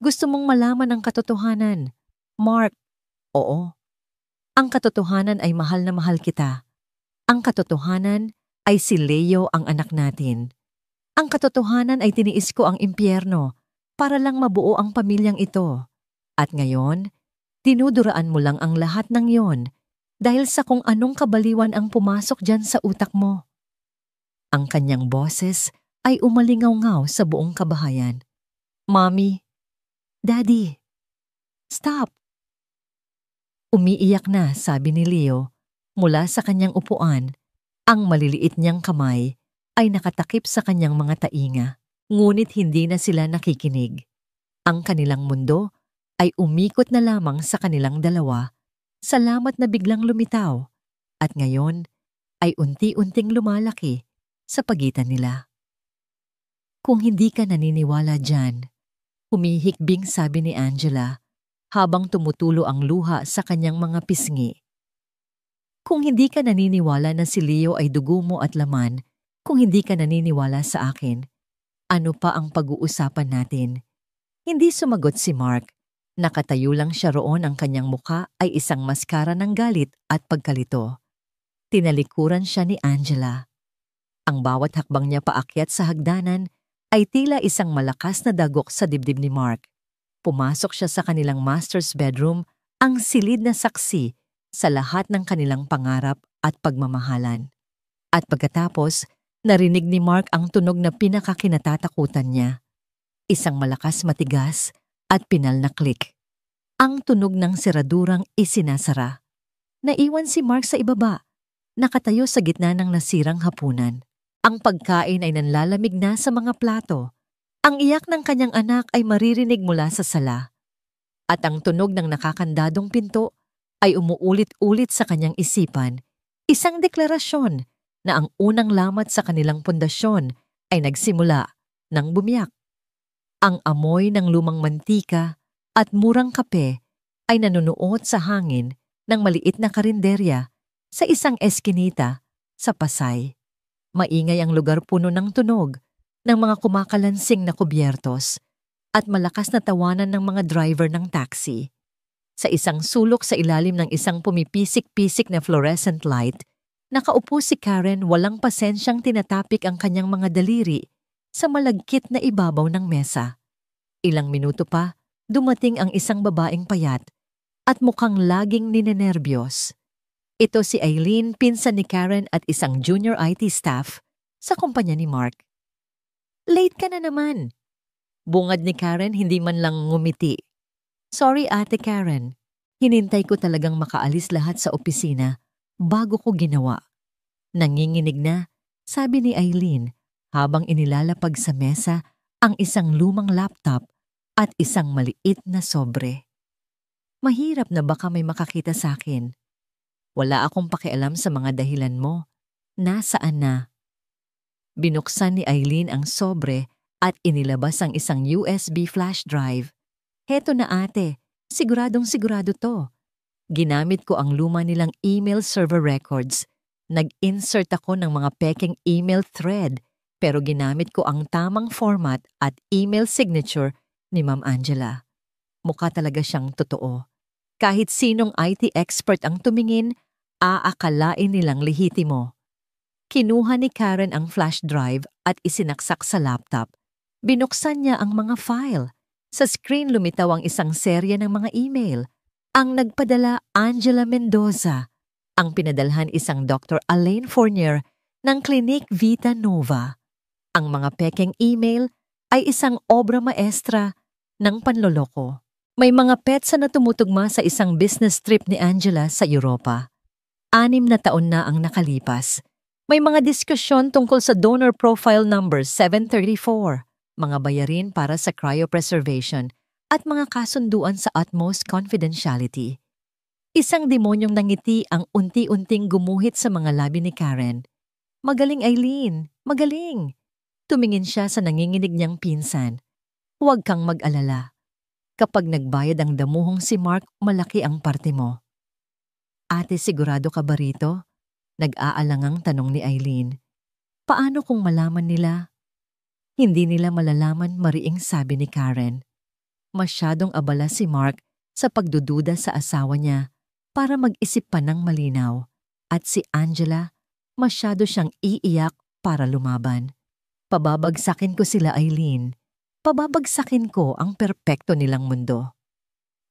Gusto mong malaman ang katotohanan, Mark? Oo. Ang katotohanan ay mahal na mahal kita. Ang katotohanan ay si Leo ang anak natin. Ang katotohanan ay tiniis ko ang impyerno para lang mabuo ang pamilyang ito. At ngayon, dinuduraan mo lang ang lahat ng yon dahil sa kung anong kabaliwan ang pumasok dyan sa utak mo. Ang kanyang boses ay umalingaw-ngaw sa buong kabahayan. Mommy, Daddy, stop! Umiiyak na, sabi ni Leo, mula sa kanyang upuan. Ang maliliit niyang kamay ay nakatakip sa kanyang mga tainga, ngunit hindi na sila nakikinig. Ang kanilang mundo ay umikot na lamang sa kanilang dalawa, salamat na biglang lumitaw, at ngayon ay unti-unting lumalaki sa pagitan nila. Kung hindi ka naniniwala dyan, humihikbing sabi ni Angela, habang tumutulo ang luha sa kanyang mga pisngi. Kung hindi ka naniniwala na si Leo ay dugo mo at laman, kung hindi ka naniniwala sa akin, ano pa ang pag-uusapan natin? Hindi sumagot si Mark. Nakatayo lang siya roon, ang kanyang muka ay isang maskara ng galit at pagkalito. Tinalikuran siya ni Angela. Ang bawat hakbang niya paakyat sa hagdanan ay tila isang malakas na dagok sa dibdib ni Mark. Pumasok siya sa kanilang master's bedroom, ang silid na saksi sa lahat ng kanilang pangarap at pagmamahalan. At pagkatapos, narinig ni Mark ang tunog na pinakakinatatakutan niya. Isang malakas, matigas at pinal na click. Ang tunog ng seradurang isinasara. Naiwan si Mark sa ibaba, nakatayo sa gitna ng nasirang hapunan. Ang pagkain ay nanlalamig na sa mga plato. Ang iyak ng kanyang anak ay maririnig mula sa sala. At ang tunog ng nakakandadong pinto ay umuulit-ulit sa kanyang isipan, isang deklarasyon na ang unang lamat sa kanilang pundasyon ay nagsimula ng bumiyak. Ang amoy ng lumang mantika at murang kape ay nanunuot sa hangin ng maliit na karinderya sa isang eskinita sa Pasay. Maingay ang lugar, puno ng tunog ng mga kumakalansing na kubyertos at malakas na tawanan ng mga driver ng taxi. Sa isang sulok sa ilalim ng isang pumipisik-pisik na fluorescent light, nakaupo si Karen, walang pasensyang tinatapik ang kanyang mga daliri sa malagkit na ibabaw ng mesa. Ilang minuto pa, dumating ang isang babaeng payat at mukhang laging ninenerbiyos. Ito si Eileen, pinsan ni Karen at isang junior IT staff sa kumpanya ni Mark. Late ka na naman. Bungad ni Karen, hindi man lang ngumiti. Sorry Ate Karen, hinintay ko talagang makaalis lahat sa opisina bago ko ginawa. Nanginginig na, sabi ni Eileen habang inilalapag sa mesa ang isang lumang laptop at isang maliit na sobre. Mahirap na baka may makakita sa akin. Wala akong pakialam sa mga dahilan mo. Nasaan na? Binuksan ni Eileen ang sobre at inilabas ang isang USB flash drive. Heto na ate, siguradong sigurado to. Ginamit ko ang luma nilang email server records. Nag-insert ako ng mga pekeng email thread pero ginamit ko ang tamang format at email signature ni Ma'am Angela. Mukha talaga siyang totoo. Kahit sinong IT expert ang tumingin, aakalain nilang lehitimo. Kinuha ni Karen ang flash drive at isinaksak sa laptop. Binuksan niya ang mga file. Sa screen lumitaw ang isang serye ng mga email. Ang nagpadala, Angela Mendoza. Ang pinadalhan, isang Dr. Alain Fournier ng Clinique Vita Nova. Ang mga pekeng email ay isang obra maestra ng panloloko. May mga petsa na tumutugma sa isang business trip ni Angela sa Europa. 6 na taon na ang nakalipas. May mga diskusyon tungkol sa donor profile number 734, mga bayarin para sa cryopreservation at mga kasunduan sa utmost confidentiality. Isang demonyong nangiti ang unti-unting gumuhit sa mga labi ni Karen. Magaling, Eileen! Magaling! Tumingin siya sa nanginginig niyang pinsan. Huwag kang mag-alala. Kapag nagbayad ang damuhong si Mark, malaki ang parte mo. Ate, sigurado ka ba rito? Nag-aalangang tanong ni Eileen. Paano kung malaman nila? Hindi nila malalaman, mariing sabi ni Karen. Masyadong abala si Mark sa pagdududa sa asawa niya para mag-isip pa ng malinaw. At si Angela, masyado siyang iiyak para lumaban. Pababagsakin ko sila, Eileen. Pababagsakin ko ang perpekto nilang mundo.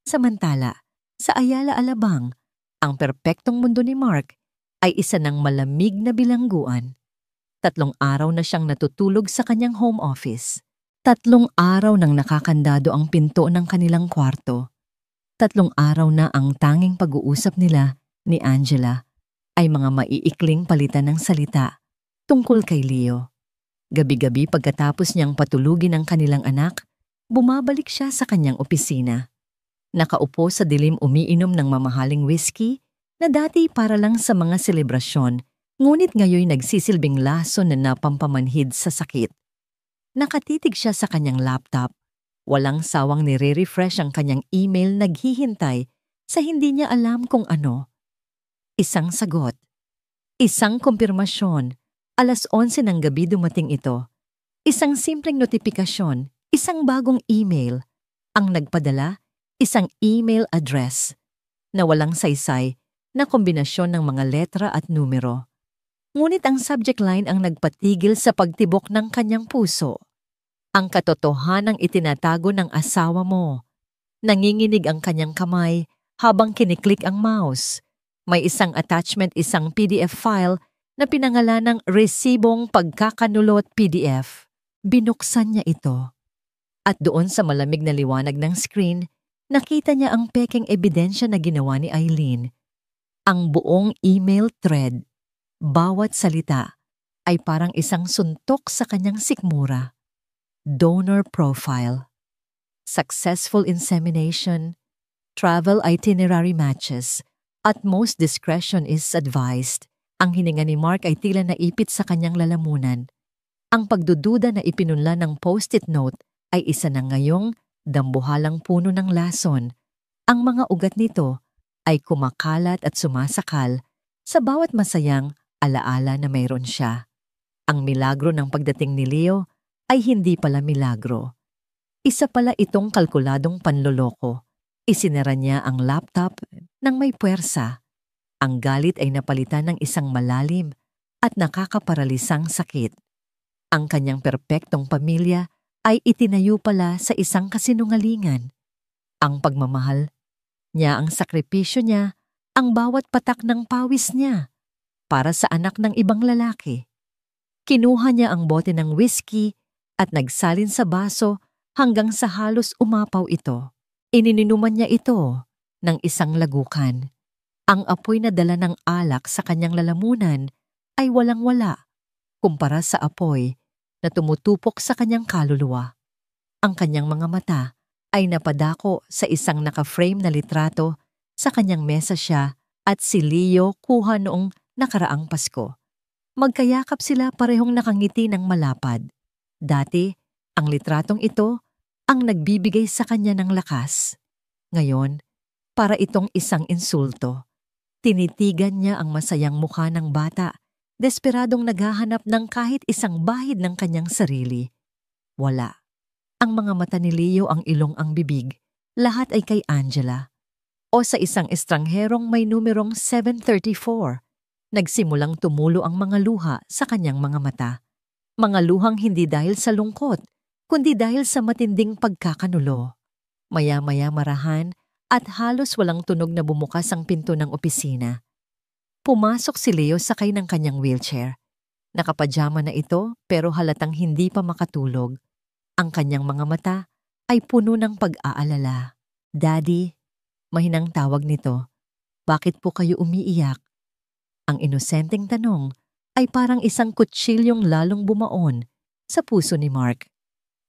Samantala, sa Ayala Alabang, ang perpektong mundo ni Mark ay isa ng malamig na bilangguan. 3 araw na siyang natutulog sa kanyang home office. 3 araw nang nakakandado ang pinto ng kanilang kwarto. 3 araw na ang tanging pag-uusap nila ni Angela ay mga maiikling palitan ng salita tungkol kay Leo. Gabi-gabi pagkatapos niyang patulugin ang kanilang anak, bumabalik siya sa kanyang opisina. Nakaupo sa dilim umiinom ng mamahaling whiskey na dati para lang sa mga selebrasyon, ngunit ngayon nagsisilbing lason na napampamanhid sa sakit. Nakatitig siya sa kanyang laptop. Walang sawang nire-refresh ang kanyang email, naghihintay sa hindi niya alam kung ano. Isang sagot. Isang kumpirmasyon. 11:00 ng gabi dumating ito. Isang simpleng notifikasyon, isang bagong email. Ang nagpadala, isang email address na walang saysay na kombinasyon ng mga letra at numero. Ngunit ang subject line ang nagpatigil sa pagtibok ng kanyang puso. Ang katotohanang itinatago ng asawa mo. Nanginginig ang kanyang kamay habang kiniklik ang mouse. May isang attachment, isang PDF file na pinangalan ng Resibong Pagkakanulot PDF. Binuksan niya ito. At doon sa malamig na liwanag ng screen, nakita niya ang pekeng ebidensya na ginawa ni Eileen. Ang buong email thread, bawat salita, ay parang isang suntok sa kanyang sikmura. Donor profile, successful insemination, travel itinerary matches, utmost discretion is advised. Ang hininga ni Mark ay tila naipit sa kanyang lalamunan. Ang pagdududa na ipinunla ng post-it note ay isa na ngayong dambuhalang puno ng lason. Ang mga ugat nito ay kumakalat at sumasakal sa bawat masayang alaala na mayroon siya. Ang milagro ng pagdating ni Leo ay hindi pala milagro. Isa pala itong kalkuladong panloloko. Isinara niya ang laptop ng may puwersa. Ang galit ay napalitan ng isang malalim at nakakaparalisang sakit. Ang kanyang perpektong pamilya ay itinayo pala sa isang kasinungalingan. Ang pagmamahal niya, ang sakripisyo niya, ang bawat patak ng pawis niya para sa anak ng ibang lalaki. Kinuha niya ang bote ng whiskey at nagsalin sa baso hanggang sa halos umapaw ito. Ininuman niya ito ng isang lagukan. Ang apoy na dala ng alak sa kanyang lalamunan ay walang-wala kumpara sa apoy na tumutupok sa kanyang kaluluwa. Ang kanyang mga mata ay napadako sa isang naka-frame na litrato. Sa kanyang mesa siya at si Leo kuha noong nakaraang Pasko. Magkayakap sila, parehong nakangiti ng malapad. Dati, ang litratong ito ang nagbibigay sa kanya ng lakas. Ngayon, para itong isang insulto. Tinitigan niya ang masayang mukha ng bata, desperadong naghahanap ng kahit isang bahid ng kanyang sarili. Wala. Ang mga mata ni Leo, ang ilong, ang bibig, lahat ay kay Angela. O sa isang estrangherong may numerong 734. Nagsimulang tumulo ang mga luha sa kanyang mga mata. Mga luhang hindi dahil sa lungkot, kundi dahil sa matinding pagkakanulo. Maya-maya marahan at halos walang tunog na bumukas ang pinto ng opisina. Pumasok si Leo sakay ng kanyang wheelchair. Nakapajama na ito pero halatang hindi pa makatulog. Ang kanyang mga mata ay puno ng pag-aalala. Daddy, mahinang tawag nito. Bakit po kayo umiiyak? Ang inosenteng tanong ay parang isang kutsilyong lalong bumaon sa puso ni Mark.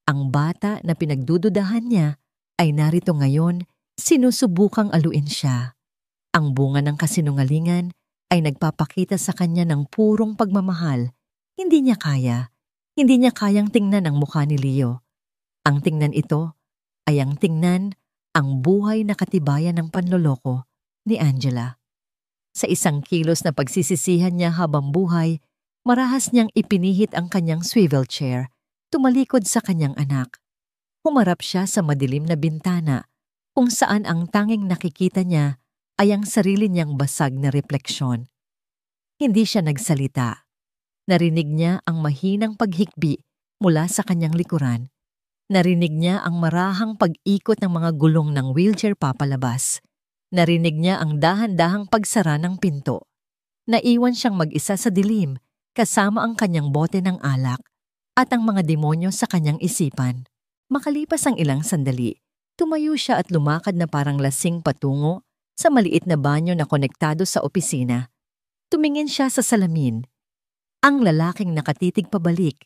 Ang bata na pinagdududahan niya ay narito ngayon, sinusubukang aluin siya. Ang bunga ng kasinungalingan ay nagpapakita sa kanya ng purong pagmamahal. Hindi niya kaya. Hindi niya kayang tingnan ang mukha ni Leo. Ang tingnan ito ay ang tingnan ang buhay na katibayan ng panloloko ni Angela. Sa isang kilos na pagsisisihan niya habang buhay, marahas niyang ipinihit ang kanyang swivel chair, tumalikod sa kanyang anak. Humarap siya sa madilim na bintana kung saan ang tanging nakikita niya ay ang sarili niyang basag na refleksyon. Hindi siya nagsalita. Narinig niya ang mahinang paghikbi mula sa kanyang likuran. Narinig niya ang marahang pag-ikot ng mga gulong ng wheelchair papalabas. Narinig niya ang dahan-dahang pagsara ng pinto. Naiwan siyang mag-isa sa dilim kasama ang kanyang bote ng alak at ang mga demonyo sa kanyang isipan. Makalipas ang ilang sandali, tumayo siya at lumakad na parang lasing patungo sa maliit na banyo na konektado sa opisina. Tumingin siya sa salamin. Ang lalaking nakatitig pabalik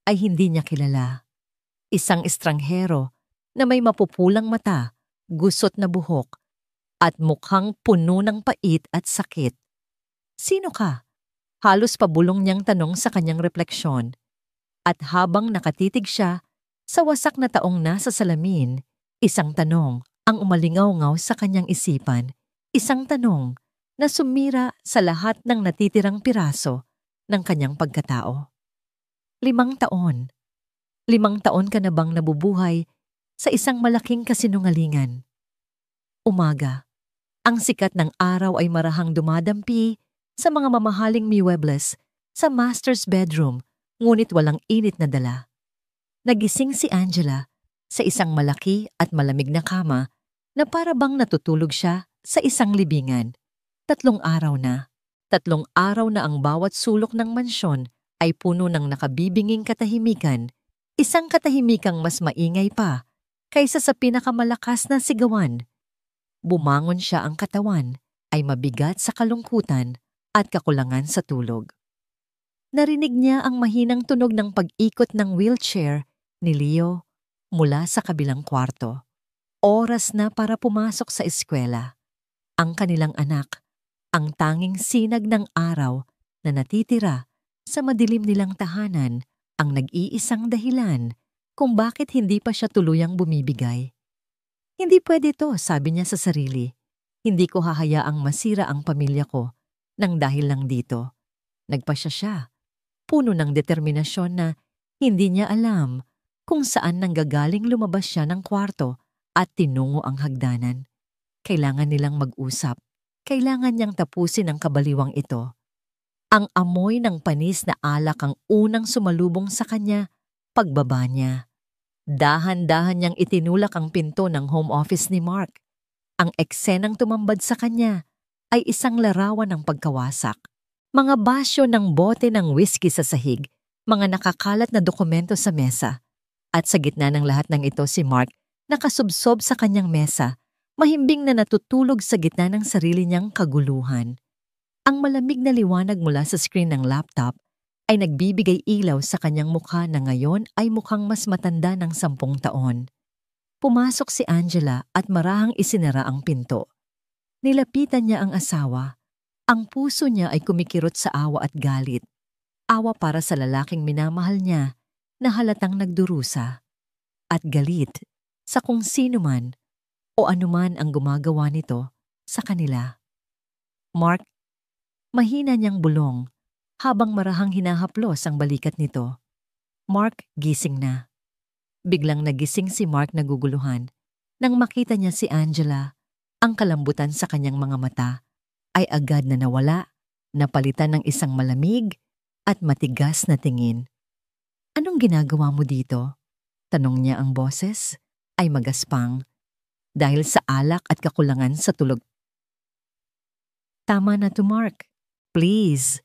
ay hindi niya kilala. Isang estranghero na may mapupulang mata, gusot na buhok, at mukhang puno ng pait at sakit. "Sino ka?" Halos pabulong niyang tanong sa kanyang refleksyon. At habang nakatitig siya sa wasak na taong nasa salamin, isang tanong ang umalingaw-ngaw sa kanyang isipan. Isang tanong na sumira sa lahat ng natitirang piraso ng kanyang pagkatao. 5 taon. 5 taon ka na bang nabubuhay sa isang malaking kasinungalingan? Umaga. Ang sikat ng araw ay marahang dumadampi sa mga mamahaling muebles sa master's bedroom, ngunit walang init na dala. Nagising si Angela sa isang malaki at malamig na kama na para bang natutulog siya sa isang libingan. 3 araw na. 3 araw na ang bawat sulok ng mansyon ay puno ng nakabibinging katahimikan, isang katahimikang mas maingay pa kaysa sa pinakamalakas na sigawan. Bumangon siya, ang katawan ay mabigat sa kalungkutan at kakulangan sa tulog. Narinig niya ang mahinang tunog ng pag-ikot ng wheelchair ni Leo mula sa kabilang kwarto. Oras na para pumasok sa eskwela. Ang kanilang anak, ang tanging sinag ng araw na natitira sa madilim nilang tahanan, ang nag-iisang dahilan kung bakit hindi pa siya tuluyang bumibigay. "Hindi pwede to," sabi niya sa sarili. "Hindi ko hahayaang masira ang pamilya ko nang dahil lang dito." Nagpasya siya, puno ng determinasyon na hindi niya alam kung saan nanggagaling. Lumabas siya ng kwarto at tinungo ang hagdanan. Kailangan nilang mag-usap. Kailangan niyang tapusin ang kabaliwang ito. Ang amoy ng panis na alak ang unang sumalubong sa kanya pagbaba niya. Dahan-dahan niyang itinulak ang pinto ng home office ni Mark. Ang eksenang tumambad sa kanya ay isang larawan ng pagkawasak. Mga basyo ng bote ng whiskey sa sahig, mga nakakalat na dokumento sa mesa. At sa gitna ng lahat ng ito si Mark, nakasubsob sa kanyang mesa, mahimbing na natutulog sa gitna ng sarili niyang kaguluhan. Ang malamig na liwanag mula sa screen ng laptop ay nagbibigay ilaw sa kanyang mukha na ngayon ay mukhang mas matanda ng 10 taon. Pumasok si Angela at marahang isinara ang pinto. Nilapitan niya ang asawa. Ang puso niya ay kumikirot sa awa at galit. Awa para sa lalaking minamahal niya na halatang nagdurusa. At galit sa kung sino man o anuman ang gumagawa nito sa kanila. "Mark," mahina niyang bulong habang marahang hinahaplos ang balikat nito. "Mark, gising na." Biglang nagising si Mark, naguguluhan. Nang makita niya si Angela, ang kalambutan sa kanyang mga mata ay agad na nawala, napalitan ng isang malamig at matigas na tingin. "Anong ginagawa mo dito?" tanong niya. Ang boses ay magaspang dahil sa alak at kakulangan sa tulog. "Tama na to, Mark. Please."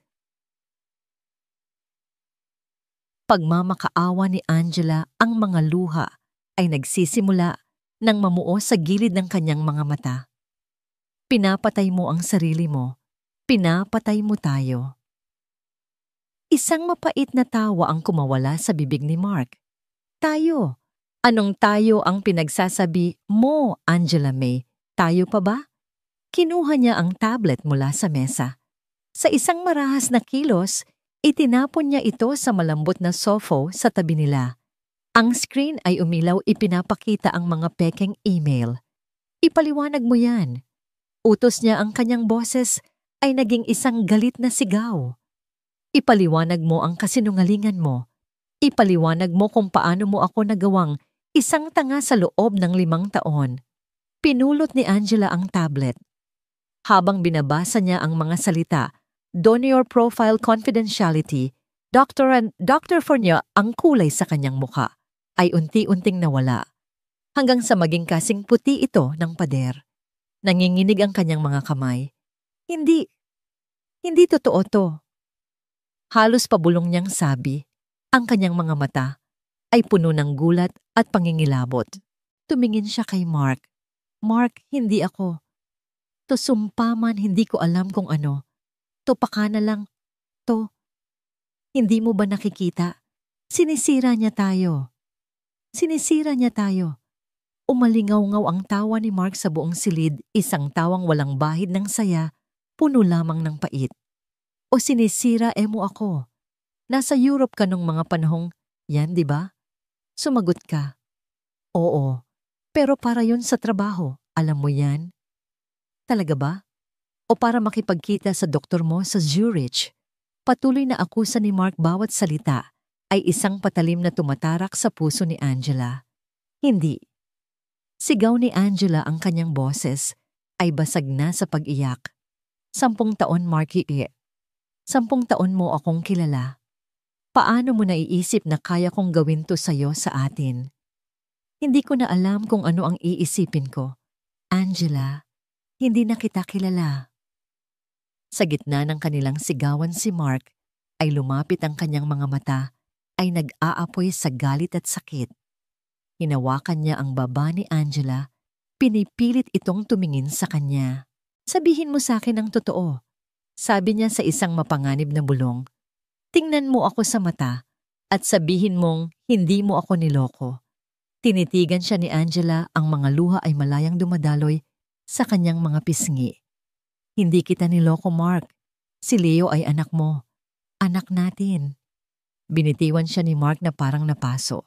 Pagmamakaawa ni Angela, ang mga luha ay nagsisimula nang mamuo sa gilid ng kanyang mga mata. "Pinapatay mo ang sarili mo. Pinapatay mo tayo." Isang mapait na tawa ang kumawala sa bibig ni Mark. "Tayo? Anong tayo ang pinagsasabi mo, Angela May? Tayo pa ba? Kinuha niya ang tablet mula sa mesa. Sa isang marahas na kilos, itinapon niya ito sa malambot na sofa sa tabi nila. Ang screen ay umilaw, ipinapakita ang mga pekeng email. Ipaliwanag mo yan. Utos niya, ang kanyang boses ay naging isang galit na sigaw. Ipaliwanag mo ang kasinungalingan mo. Ipaliwanag mo kung paano mo ako nagawang isang tanga sa loob ng 5 taon. Pinulot ni Angela ang tablet. Habang binabasa niya ang mga salita, "Don your profile confidentiality," Dr. Fournier, ang kulay sa kanyang muka ay unti-unting nawala, hanggang sa maging kasing puti ito ng pader. Nanginginig ang kanyang mga kamay. Hindi totoo to. Halos pabulong niyang sabi. Ang kanyang mga mata ay puno ng gulat at pangingilabot. Tumingin siya kay Mark. Mark, hindi ako. To sumpa man, hindi ko alam kung ano. To pakana lang. To. Hindi mo ba nakikita? Sinisira niya tayo. Sinisira niya tayo. Umalingaw-ngaw ang tawa ni Mark sa buong silid, isang tawang walang bahid ng saya, puno lamang ng pait. O sinisira mo ako. Nasa Europe ka nung mga panahong yan, di ba? Sumagot ka. Oo, pero para yun sa trabaho, alam mo yan? Talaga ba? O para makipagkita sa doktor mo sa Zurich? Patuloy na akusa ni Mark, bawat salita ay isang patalim na tumatarak sa puso ni Angela. Hindi. Sigaw ni Angela, ang kanyang boses ay basag na sa pag-iyak. 10 taon, Marky. 10 taon mo akong kilala. Paano mo naiisip na kaya kong gawin to sa'yo, sa atin? Hindi ko na alam kung ano ang iisipin ko. Angela, hindi na kita kilala. Sa gitna ng kanilang sigawan, si Mark ay lumapit, ang kanyang mga mata ay nag-aapoy sa galit at sakit. Hinawakan niya ang baba ni Angela, pinipilit itong tumingin sa kanya. Sabihin mo sa akin ang totoo, sabi niya sa isang mapanganib na bulong. Tingnan mo ako sa mata at sabihin mong hindi mo ako niloko. Tinitigan siya ni Angela, ang mga luha ay malayang dumadaloy sa kanyang mga pisngi. Hindi kita niloko, Mark. Si Leo ay anak mo. Anak natin. Binitiwan siya ni Mark na parang napaso.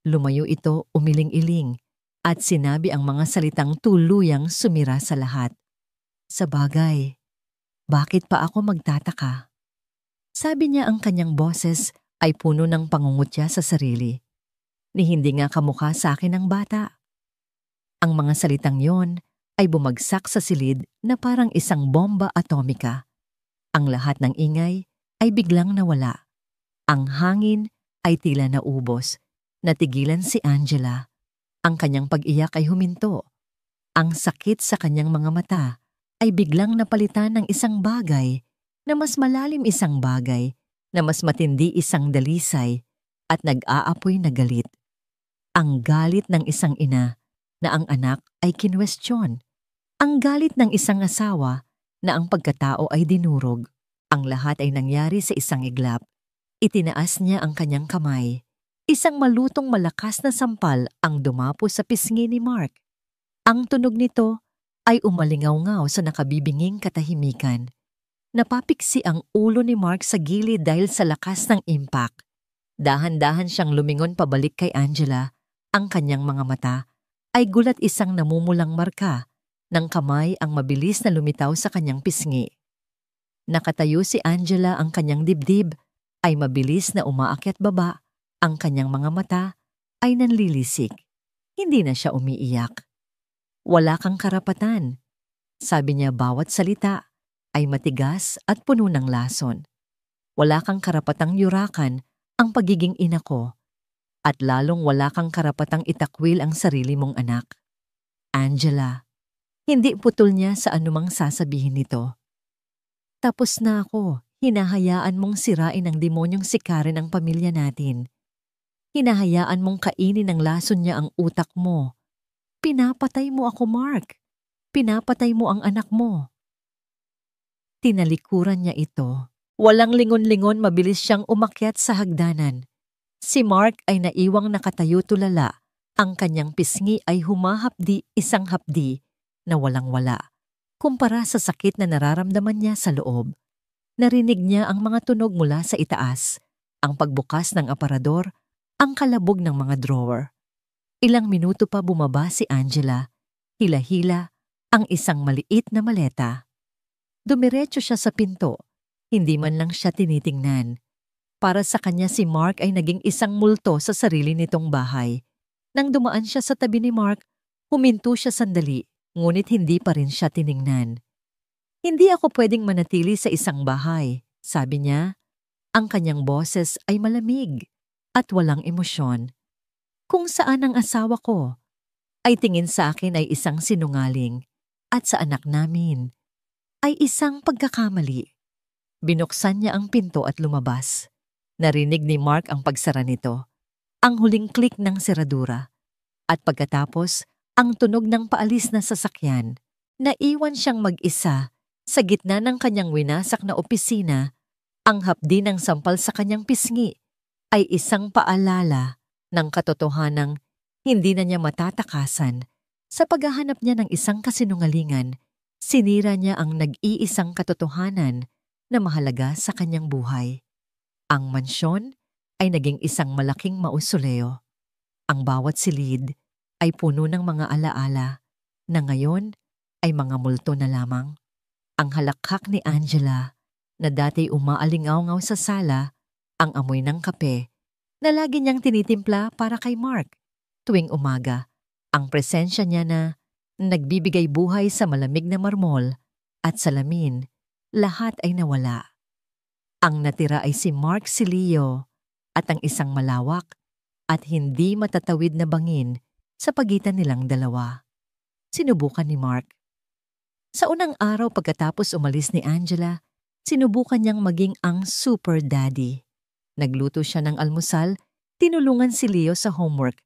Lumayo ito, umiling-iling, at sinabi ang mga salitang tuluyang sumira sa lahat. Sa bagay, bakit pa ako magtataka? Sabi niya, ang kanyang boses ay puno ng pangungutya sa sarili. Ni hindi nga kamukha sa akin ng bata. Ang mga salitang yon ay bumagsak sa silid na parang isang bomba atomika. Ang lahat ng ingay ay biglang nawala. Ang hangin ay tila naubos. Natigilan si Angela. Ang kanyang pag-iyak ay huminto. Ang sakit sa kanyang mga mata ay biglang napalitan ng isang bagay na mas malalim, isang bagay na mas matindi, isang dalisay at nag-aapoy na galit. Ang galit ng isang ina na ang anak ay kinwestiyon. Ang galit ng isang asawa na ang pagkatao ay dinurog. Ang lahat ay nangyari sa isang iglap. Itinaas niya ang kanyang kamay. Isang malutong malakas na sampal ang dumapo sa pisngi ni Mark. Ang tunog nito ay umalingaw-ngaw sa nakabibinging katahimikan. Napapiksi ang ulo ni Mark sa gilid dahil sa lakas ng impact. Dahan-dahan siyang lumingon pabalik kay Angela. Ang kanyang mga mata ay gulat, isang namumulang marka ng kamay ang mabilis na lumitaw sa kanyang pisngi. Nakatayo si Angela, ang kanyang dibdib ay mabilis na umaakyat baba. Ang kanyang mga mata ay nanlilisik. Hindi na siya umiiyak. Wala kang karapatan. Sabi niya, bawat salita ay matigas at puno ng lason. Wala kang karapatang yurakan ang pagiging ina ko. At lalong wala kang karapatang itakwil ang sarili mong anak. Angela, hindi putol niya sa anumang sasabihin nito. Tapos na ako. Hinahayaan mong sirain ng demonyong si Karen ang pamilya natin. Hinahayaan mong kainin ng lason niya ang utak mo. Pinapatay mo ako, Mark. Pinapatay mo ang anak mo. Tinalikuran niya ito. Walang lingon-lingon, mabilis siyang umakyat sa hagdanan. Si Mark ay naiwang nakatayo tulala. Ang kanyang pisngi ay humahapdi, isang hapdi na walang-wala. Kumpara sa sakit na nararamdaman niya sa loob, narinig niya ang mga tunog mula sa itaas, ang pagbukas ng aparador, ang kalabog ng mga drawer. Ilang minuto pa bumaba si Angela, hila-hila ang isang maliit na maleta. Dumiretso siya sa pinto, hindi man lang siya tinitingnan. Para sa kanya si Mark ay naging isang multo sa sarili nitong bahay. Nang dumaan siya sa tabi ni Mark, huminto siya sandali, ngunit hindi pa rin siya tiningnan. Hindi ako pwedeng manatili sa isang bahay, sabi niya. Ang kanyang boses ay malamig at walang emosyon. Kung saan ang asawa ko ay tingin sa akin ay isang sinungaling at sa anak namin ay isang pagkakamali. Binuksan niya ang pinto at lumabas. Narinig ni Mark ang pagsara nito, ang huling click ng seradura, at pagkatapos ang tunog ng paalis na sasakyan. Naiwan siyang mag-isa sa gitna ng kanyang winasak na opisina. Ang hapdi ng sampal sa kanyang pisngi ay isang paalala ng katotohanang hindi na niya matatakasan. Sa paghahanap niya ng isang kasinungalingan, sinira niya ang nag-iisang katotohanan na mahalaga sa kanyang buhay. Ang mansyon ay naging isang malaking mausoleo. Ang bawat silid ay puno ng mga alaala na ngayon ay mga multo na lamang. Ang halakhak ni Angela na dati umaalingaw-ngaw sa sala, ang amoy ng kape na lagi niyang tinitimpla para kay Mark tuwing umaga, ang presensya niya na nagbibigay buhay sa malamig na marmol at salamin, lahat ay nawala. Ang natira ay si Mark Cilio at ang isang malawak at hindi matatawid na bangin sa pagitan nilang dalawa. Sinubukan ni Mark. Sa unang araw pagkatapos umalis ni Angela, sinubukan niyang maging ang super daddy. Nagluto siya ng almusal, tinulungan si Leo sa homework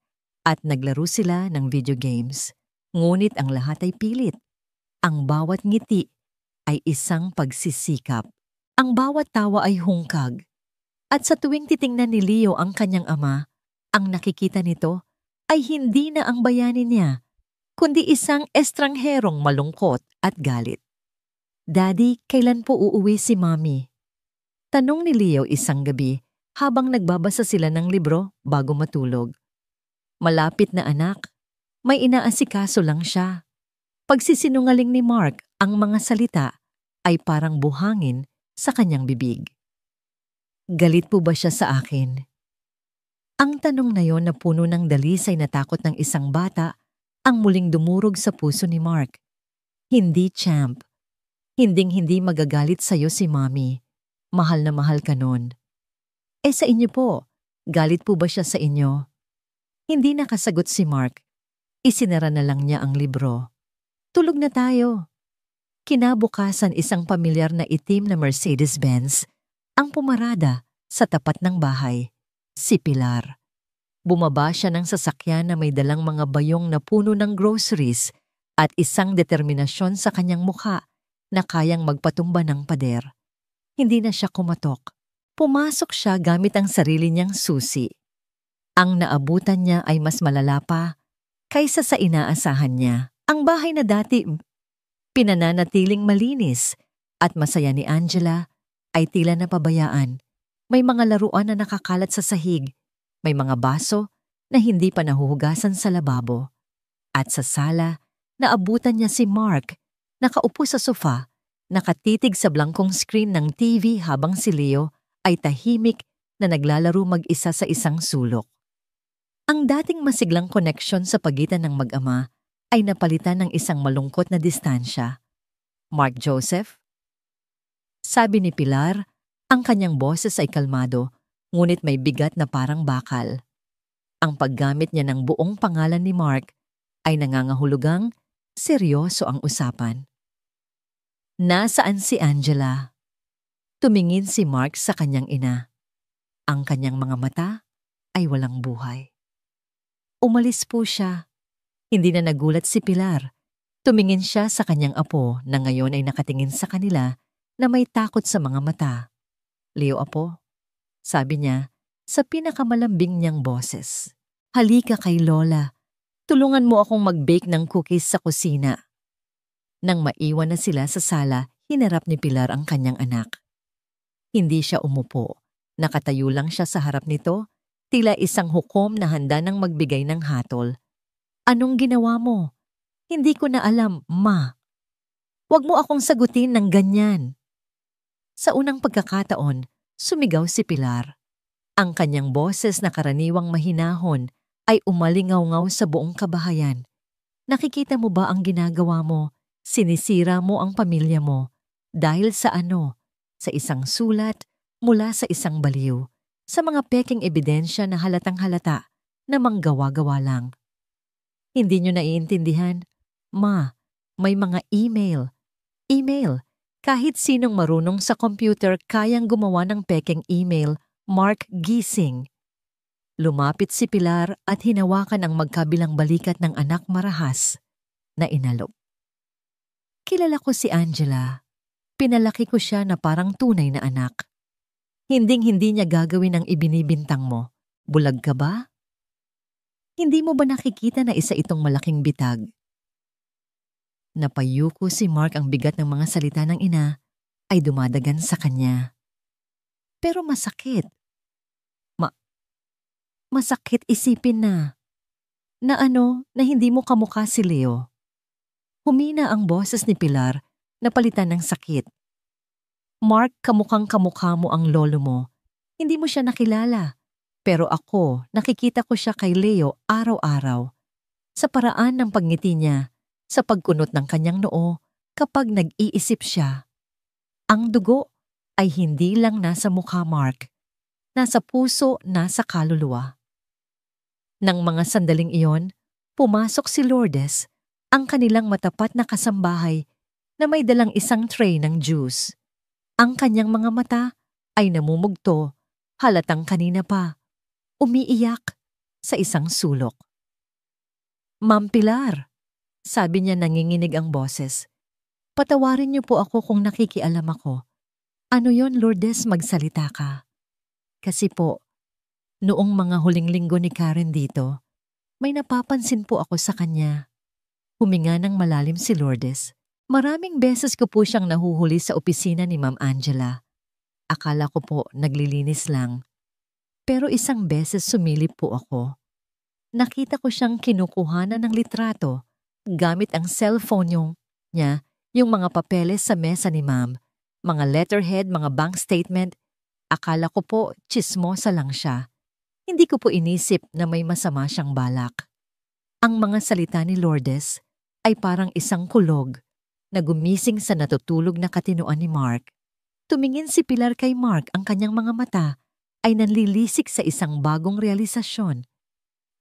at naglaro sila ng video games. Ngunit ang lahat ay pilit. Ang bawat ngiti ay isang pagsisikap. Ang bawat tawa ay hungkag. At sa tuwing titingnan ni Leo ang kanyang ama, ang nakikita nito ay hindi na ang bayani niya, kundi isang estrangherong malungkot at galit. Daddy, kailan po uuwi si Mommy? Tanong ni Leo isang gabi habang nagbabasa sila ng libro bago matulog. Malapit na anak, may inaasikaso lang siya. Pagsisinungaling ni Mark, ang mga salita ay parang buhangin sa kanyang bibig. Galit po ba siya sa akin? Ang tanong na yon na puno ng dalisay na takot ng isang bata ang muling dumurog sa puso ni Mark. Hindi, champ. Hinding-hindi magagalit sa'yo si Mommy. Mahal na mahal ka nun. Sa inyo po, galit po ba siya sa inyo? Hindi nakasagot si Mark. Isinara na lang niya ang libro. Tulog na tayo. Kinabukasan isang pamilyar na itim na Mercedes-Benz ang pumarada sa tapat ng bahay, si Pilar. Bumaba siya ng sasakyan na may dalang mga bayong na puno ng groceries at isang determinasyon sa kanyang mukha na kayang magpatumba ng pader. Hindi na siya kumatok. Pumasok siya gamit ang sarili niyang susi. Ang naabutan niya ay mas malala pa kaysa sa inaasahan niya. Ang bahay na dati pinananatiling malinis at masaya ni Angela ay tila napabayaan. May mga laruan na nakakalat sa sahig, may mga baso na hindi pa nahuhugasan sa lababo. At sa sala, naabutan niya si Mark, nakaupo sa sofa, nakatitig sa blankong screen ng TV habang si Leo ay tahimik na naglalaro mag-isa sa isang sulok. Ang dating masiglang koneksyon sa pagitan ng mag-ama ay napalitan ng isang malungkot na distansya. Mark Joseph? Sabi ni Pilar, ang kanyang boses ay kalmado, ngunit may bigat na parang bakal. Ang paggamit niya ng buong pangalan ni Mark ay nangangahulugang seryoso ang usapan. Nasaan si Angela? Tumingin si Mark sa kanyang ina. Ang kanyang mga mata ay walang buhay. Umalis po siya. Hindi na nagulat si Pilar. Tumingin siya sa kanyang apo na ngayon ay nakatingin sa kanila na may takot sa mga mata. Leo apo, sabi niya sa pinakamalambing niyang boses. Halika kay Lola. Tulungan mo akong mag-bake ng cookies sa kusina. Nang maiwan na sila sa sala, hinarap ni Pilar ang kanyang anak. Hindi siya umupo. Nakatayo lang siya sa harap nito, tila isang hukom na handa nang magbigay ng hatol. Anong ginawa mo? Hindi ko na alam, Ma. Huwag mo akong sagutin ng ganyan. Sa unang pagkakataon, sumigaw si Pilar. Ang kanyang boses na karaniwang mahinahon ay umalingaw-ngaw sa buong kabahayan. Nakikita mo ba ang ginagawa mo? Sinisira mo ang pamilya mo. Dahil sa ano? Sa isang sulat mula sa isang baliw. Sa mga peking ebidensya na halatang halata na manggawa-gawa lang. Hindi nyo naiintindihan? Ma, may mga email. Email. Kahit sinong marunong sa computer kayang gumawa ng peking email, Mark Gising. Lumapit si Pilar at hinawakan ang magkabilang balikat ng anak marahas na inalok. Kilala ko si Angela. Pinalaki ko siya na parang tunay na anak. Hinding-hindi niya gagawin ang ibinibintang mo. Bulag ka ba? Hindi mo ba nakikita na isa itong malaking bitag? Napayuko si Mark, ang bigat ng mga salita ng ina ay dumadagan sa kanya. Pero masakit. Masakit isipin na na hindi mo kamukha si Leo. Humina ang boses ni Pilar na palitan ng sakit. Mark, kamukhang kamukha mo ang lolo mo. Hindi mo siya nakilala. Pero ako, nakikita ko siya kay Leo araw-araw. Sa paraan ng pagngiti niya, sa pagkunot ng kanyang noo kapag nag-iisip siya. Ang dugo ay hindi lang nasa mukha, Mark. Nasa puso, nasa kaluluwa. Nang mga sandaling iyon, pumasok si Lourdes, ang kanilang matapat na kasambahay na may dalang isang tray ng juice. Ang kanyang mga mata ay namumugto, halatang kanina pa, umiiyak sa isang sulok. Ma'am Pilar, sabi niya nanginginig ang boses. Patawarin niyo po ako kung nakikialam ako. Ano yon, Lourdes, magsalita ka? Kasi po, noong mga huling linggo ni Karen dito, may napapansin po ako sa kanya. Huminga ng malalim si Lourdes. Maraming beses ko po siyang nahuhuli sa opisina ni Ma'am Angela. Akala ko po naglilinis lang. Pero isang beses sumilip po ako. Nakita ko siyang kinukuhanan ng litrato gamit ang cellphone niya, yung mga papeles sa mesa ni Ma'am, mga letterhead, mga bank statement. Akala ko po tsismosa lang siya. Hindi ko po inisip na may masama siyang balak. Ang mga salita ni Lourdes ay parang isang kulog na gumising sa natutulog na katinoan ni Mark. Tumingin si Pilar kay Mark, ang kanyang mga mata ay nanlilisik sa isang bagong realisasyon.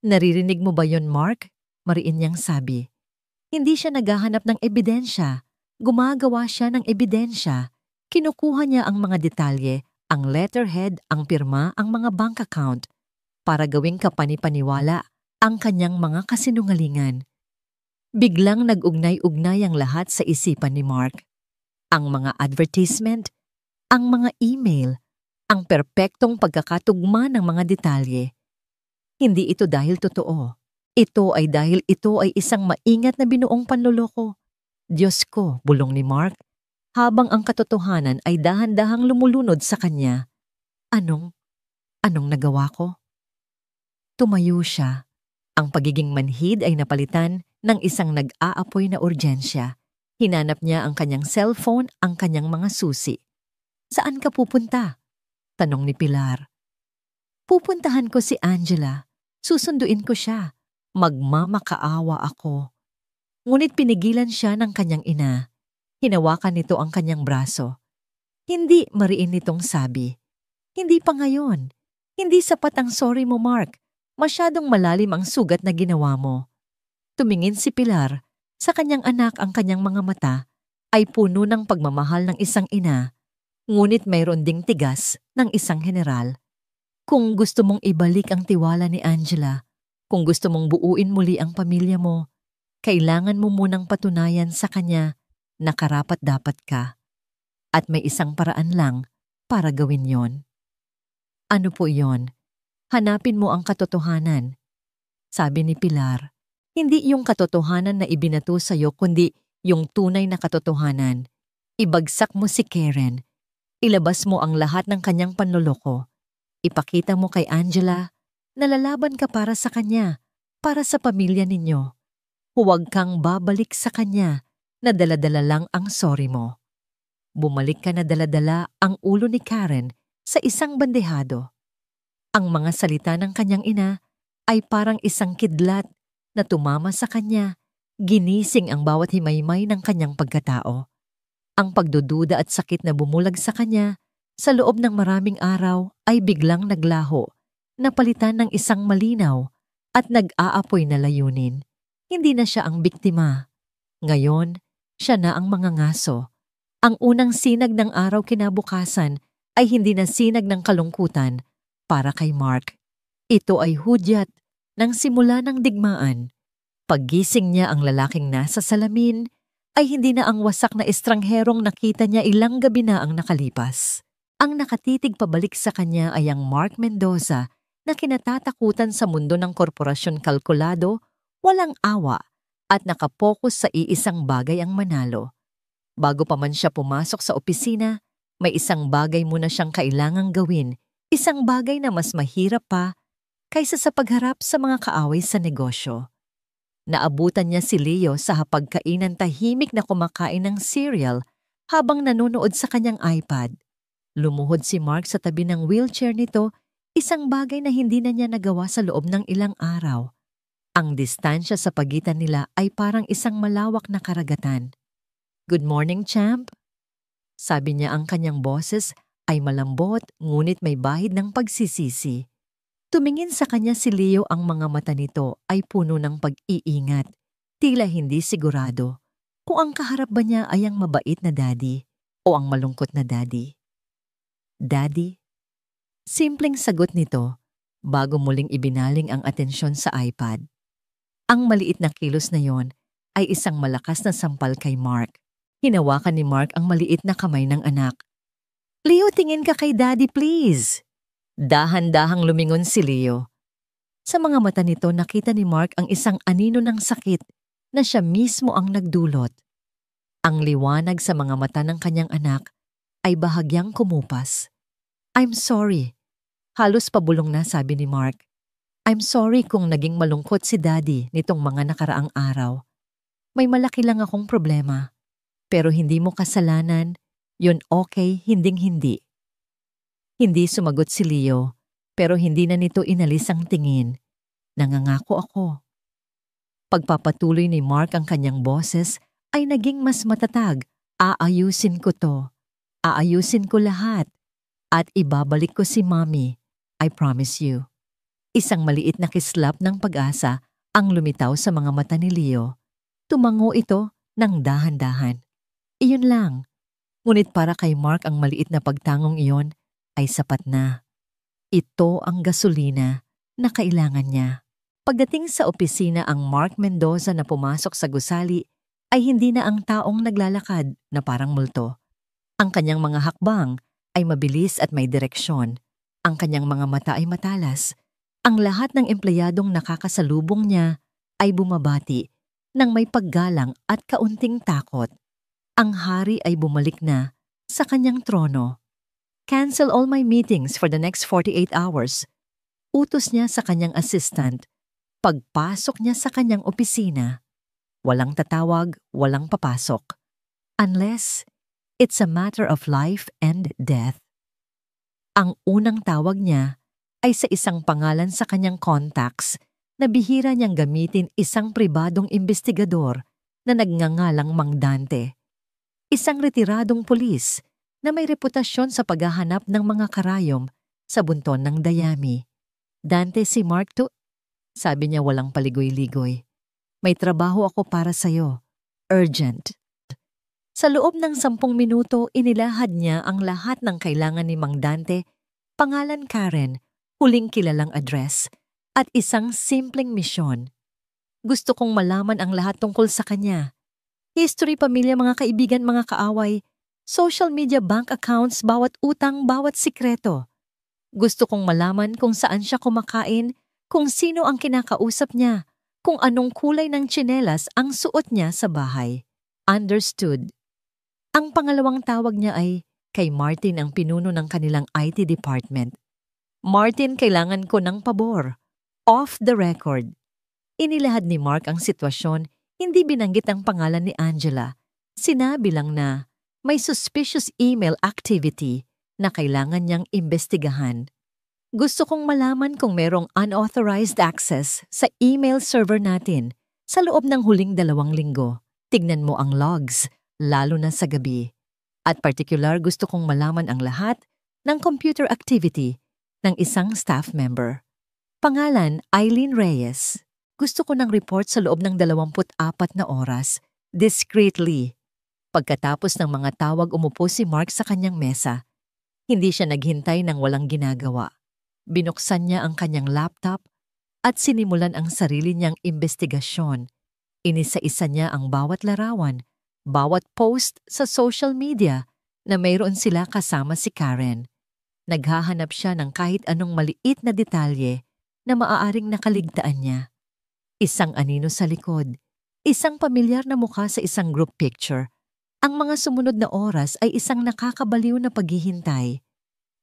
Naririnig mo ba yon, Mark? Mariin niyang sabi. Hindi siya naghahanap ng ebidensya. Gumagawa siya ng ebidensya. Kinukuha niya ang mga detalye, ang letterhead, ang pirma, ang mga bank account, para gawing kapanipaniwala ang kanyang mga kasinungalingan. Biglang nag-ugnay-ugnay ang lahat sa isipan ni Mark. Ang mga advertisement, ang mga email, ang perpektong pagkakatugma ng mga detalye. Hindi ito dahil totoo. Ito ay dahil ito ay isang maingat na binuong panloloko. Diyos ko, bulong ni Mark, habang ang katotohanan ay dahan-dahang lumulunod sa kanya. Anong nagawa ko? Tumayo siya. Ang pagiging manhid ay napalitan ng isang nag-aapoy na urgensya. Hinanap niya ang kanyang cellphone, ang kanyang mga susi. Saan ka pupunta? Tanong ni Pilar. Pupuntahan ko si Angela. Susunduin ko siya. Magmamakaawa ako. Ngunit pinigilan siya ng kanyang ina. Hinawakan nito ang kanyang braso. Hindi, mariin nitong sabi. Hindi pa ngayon. Hindi sapat ang sorry mo, Mark. Masyadong malalim ang sugat na ginawa mo. Tumingin si Pilar. Sa kanyang anak, ang kanyang mga mata ay puno ng pagmamahal ng isang ina, ngunit mayroon ding tigas ng isang general. Kung gusto mong ibalik ang tiwala ni Angela, kung gusto mong buuin muli ang pamilya mo, kailangan mo munang patunayan sa kanya na karapat-dapat ka. At may isang paraan lang para gawin yon. Ano po yon? Hanapin mo ang katotohanan. Sabi ni Pilar, hindi yung katotohanan na ibinato sa'yo kundi yung tunay na katotohanan. Ibagsak mo si Karen. Ilabas mo ang lahat ng kanyang panloloko. Ipakita mo kay Angela na lalaban ka para sa kanya, para sa pamilya ninyo. Huwag kang babalik sa kanya na dala-dala lang ang sorry mo. Bumalik ka na dala-dala ang ulo ni Karen sa isang bandehado. Ang mga salita ng kanyang ina ay parang isang kidlat na tumama sa kanya, ginising ang bawat himaymay ng kanyang pagkatao. Ang pagdududa at sakit na bumulag sa kanya sa loob ng maraming araw ay biglang naglaho, napalitan ng isang malinaw at nag-aapoy na layunin. Hindi na siya ang biktima. Ngayon, siya na ang mangangaso. Ang unang sinag ng araw kinabukasan ay hindi na sinag ng kalungkutan para kay Mark. Ito ay hudyat ng simula ng digmaan. Paggising niya ang lalaking nasa salamin, ay hindi na ang wasak na estrangherong nakita niya ilang gabi na ang nakalipas. Ang nakatitig pabalik sa kanya ay ang Mark Mendoza na kinatatakutan sa mundo ng korporasyon kalkulado, walang awa, at nakapokus sa iisang bagay ang manalo. Bago pa man siya pumasok sa opisina, may isang bagay muna siyang kailangang gawin, isang bagay na mas mahirap pa kaysa sa pagharap sa mga kaaway sa negosyo. Naabutan niya si Leo sa hapagkainan tahimik na kumakain ng cereal habang nanonood sa kanyang iPad. Lumuhod si Mark sa tabi ng wheelchair nito, isang bagay na hindi na niya nagawa sa loob ng ilang araw. Ang distansya sa pagitan nila ay parang isang malawak na karagatan. "Good morning, champ." Sabi niya, ang kanyang boses ay malambot ngunit may bahid ng pagsisisi. Tumingin sa kanya si Leo, ang mga mata nito ay puno ng pag-iingat. Tila hindi sigurado kung ang kaharap ba niya ay ang mabait na daddy o ang malungkot na daddy. "Daddy?" Simpleng sagot nito bago muling ibinaling ang atensyon sa iPad. Ang maliit na kilos na yon ay isang malakas na sampal kay Mark. Hinawakan ni Mark ang maliit na kamay ng anak. "Leo, tingin ka kay daddy, please." Dahan-dahang lumingon si Leo. Sa mga mata nito nakita ni Mark ang isang anino ng sakit na siya mismo ang nagdulot. Ang liwanag sa mga mata ng kanyang anak ay bahagyang kumupas. "I'm sorry." Halos pabulong na sabi ni Mark. "I'm sorry kung naging malungkot si daddy nitong mga nakaraang araw. May malaki lang akong problema. Pero hindi mo kasalanan, yun okay, hinding-hindi." Hindi sumagot si Leo, pero hindi na nito inalis ang tingin. "Nangangako ako." Pagpapatuloy ni Mark ang kanyang boses ay naging mas matatag. "Aayusin ko to. Aayusin ko lahat. At ibabalik ko si Mommy. I promise you." Isang maliit na kislap ng pag-asa ang lumitaw sa mga mata ni Leo. Tumango ito ng dahan-dahan. Iyon lang. Ngunit para kay Mark ang maliit na pagtangong iyon ay sapat na. Ito ang gasolina na kailangan niya. Pagdating sa opisina, ang Mark Mendoza na pumasok sa gusali ay hindi na ang taong naglalakad na parang multo. Ang kanyang mga hakbang ay mabilis at may direksyon. Ang kanyang mga mata ay matalas. Ang lahat ng empleyadong nakakasalubong niya ay bumabati ng may paggalang at kaunting takot. Ang hari ay bumalik na sa kanyang trono. "Cancel all my meetings for the next 48 hours. Utos niya sa kanyang assistant. Pagpasok niya sa kanyang opisina, walang tatawag, walang papasok. Unless it's a matter of life and death. Ang unang tawag niya ay sa isang pangalan sa kanyang contacts na bihira niyang gamitin, isang pribadong investigador na nagngangalang Mang Dante. Isang retiradong pulis na may reputasyon sa paghahanap ng mga karayom sa bunton ng Dayami. "Dante, si Mark to," sabi niya walang paligoy-ligoy. "May trabaho ako para sa'yo. Urgent." Sa loob ng 10 minuto, inilahad niya ang lahat ng kailangan ni Mang Dante, pangalan Karen, huling kilalang address, at isang simpleng misyon. Gusto kong malaman ang lahat tungkol sa kanya. History, pamilya, mga kaibigan, mga kaaway, social media, bank accounts, bawat utang, bawat sikreto. Gusto kong malaman kung saan siya kumakain, kung sino ang kinakausap niya, kung anong kulay ng tsinelas ang suot niya sa bahay. understood. Ang pangalawang tawag niya ay kay Martin, ang pinuno ng kanilang IT department. Martin, kailangan ko ng pabor. Off the record. Inilahad ni Mark ang sitwasyon, hindi binanggit ang pangalan ni Angela. Sinabi lang na may suspicious email activity na kailangan niyang imbestigahan. Gusto kong malaman kung merong unauthorized access sa email server natin sa loob ng huling 2 linggo. Tignan mo ang logs, lalo na sa gabi. At particular, gusto kong malaman ang lahat ng computer activity ng isang staff member. Pangalan, Eileen Reyes. Gusto ko ng report sa loob ng 24 na oras, discreetly. Pagkatapos ng mga tawag, umupo si Mark sa kanyang mesa. Hindi siya naghintay ng walang ginagawa. Binuksan niya ang kanyang laptop at sinimulan ang sarili niyang investigasyon. Inisa-isa niya ang bawat larawan, bawat post sa social media na mayroon sila kasama si Karen. Naghahanap siya ng kahit anong maliit na detalye na maaaring nakaligtaan niya. Isang anino sa likod, isang pamilyar na mukha sa isang group picture. Ang mga sumunod na oras ay isang nakakabaliw na paghihintay.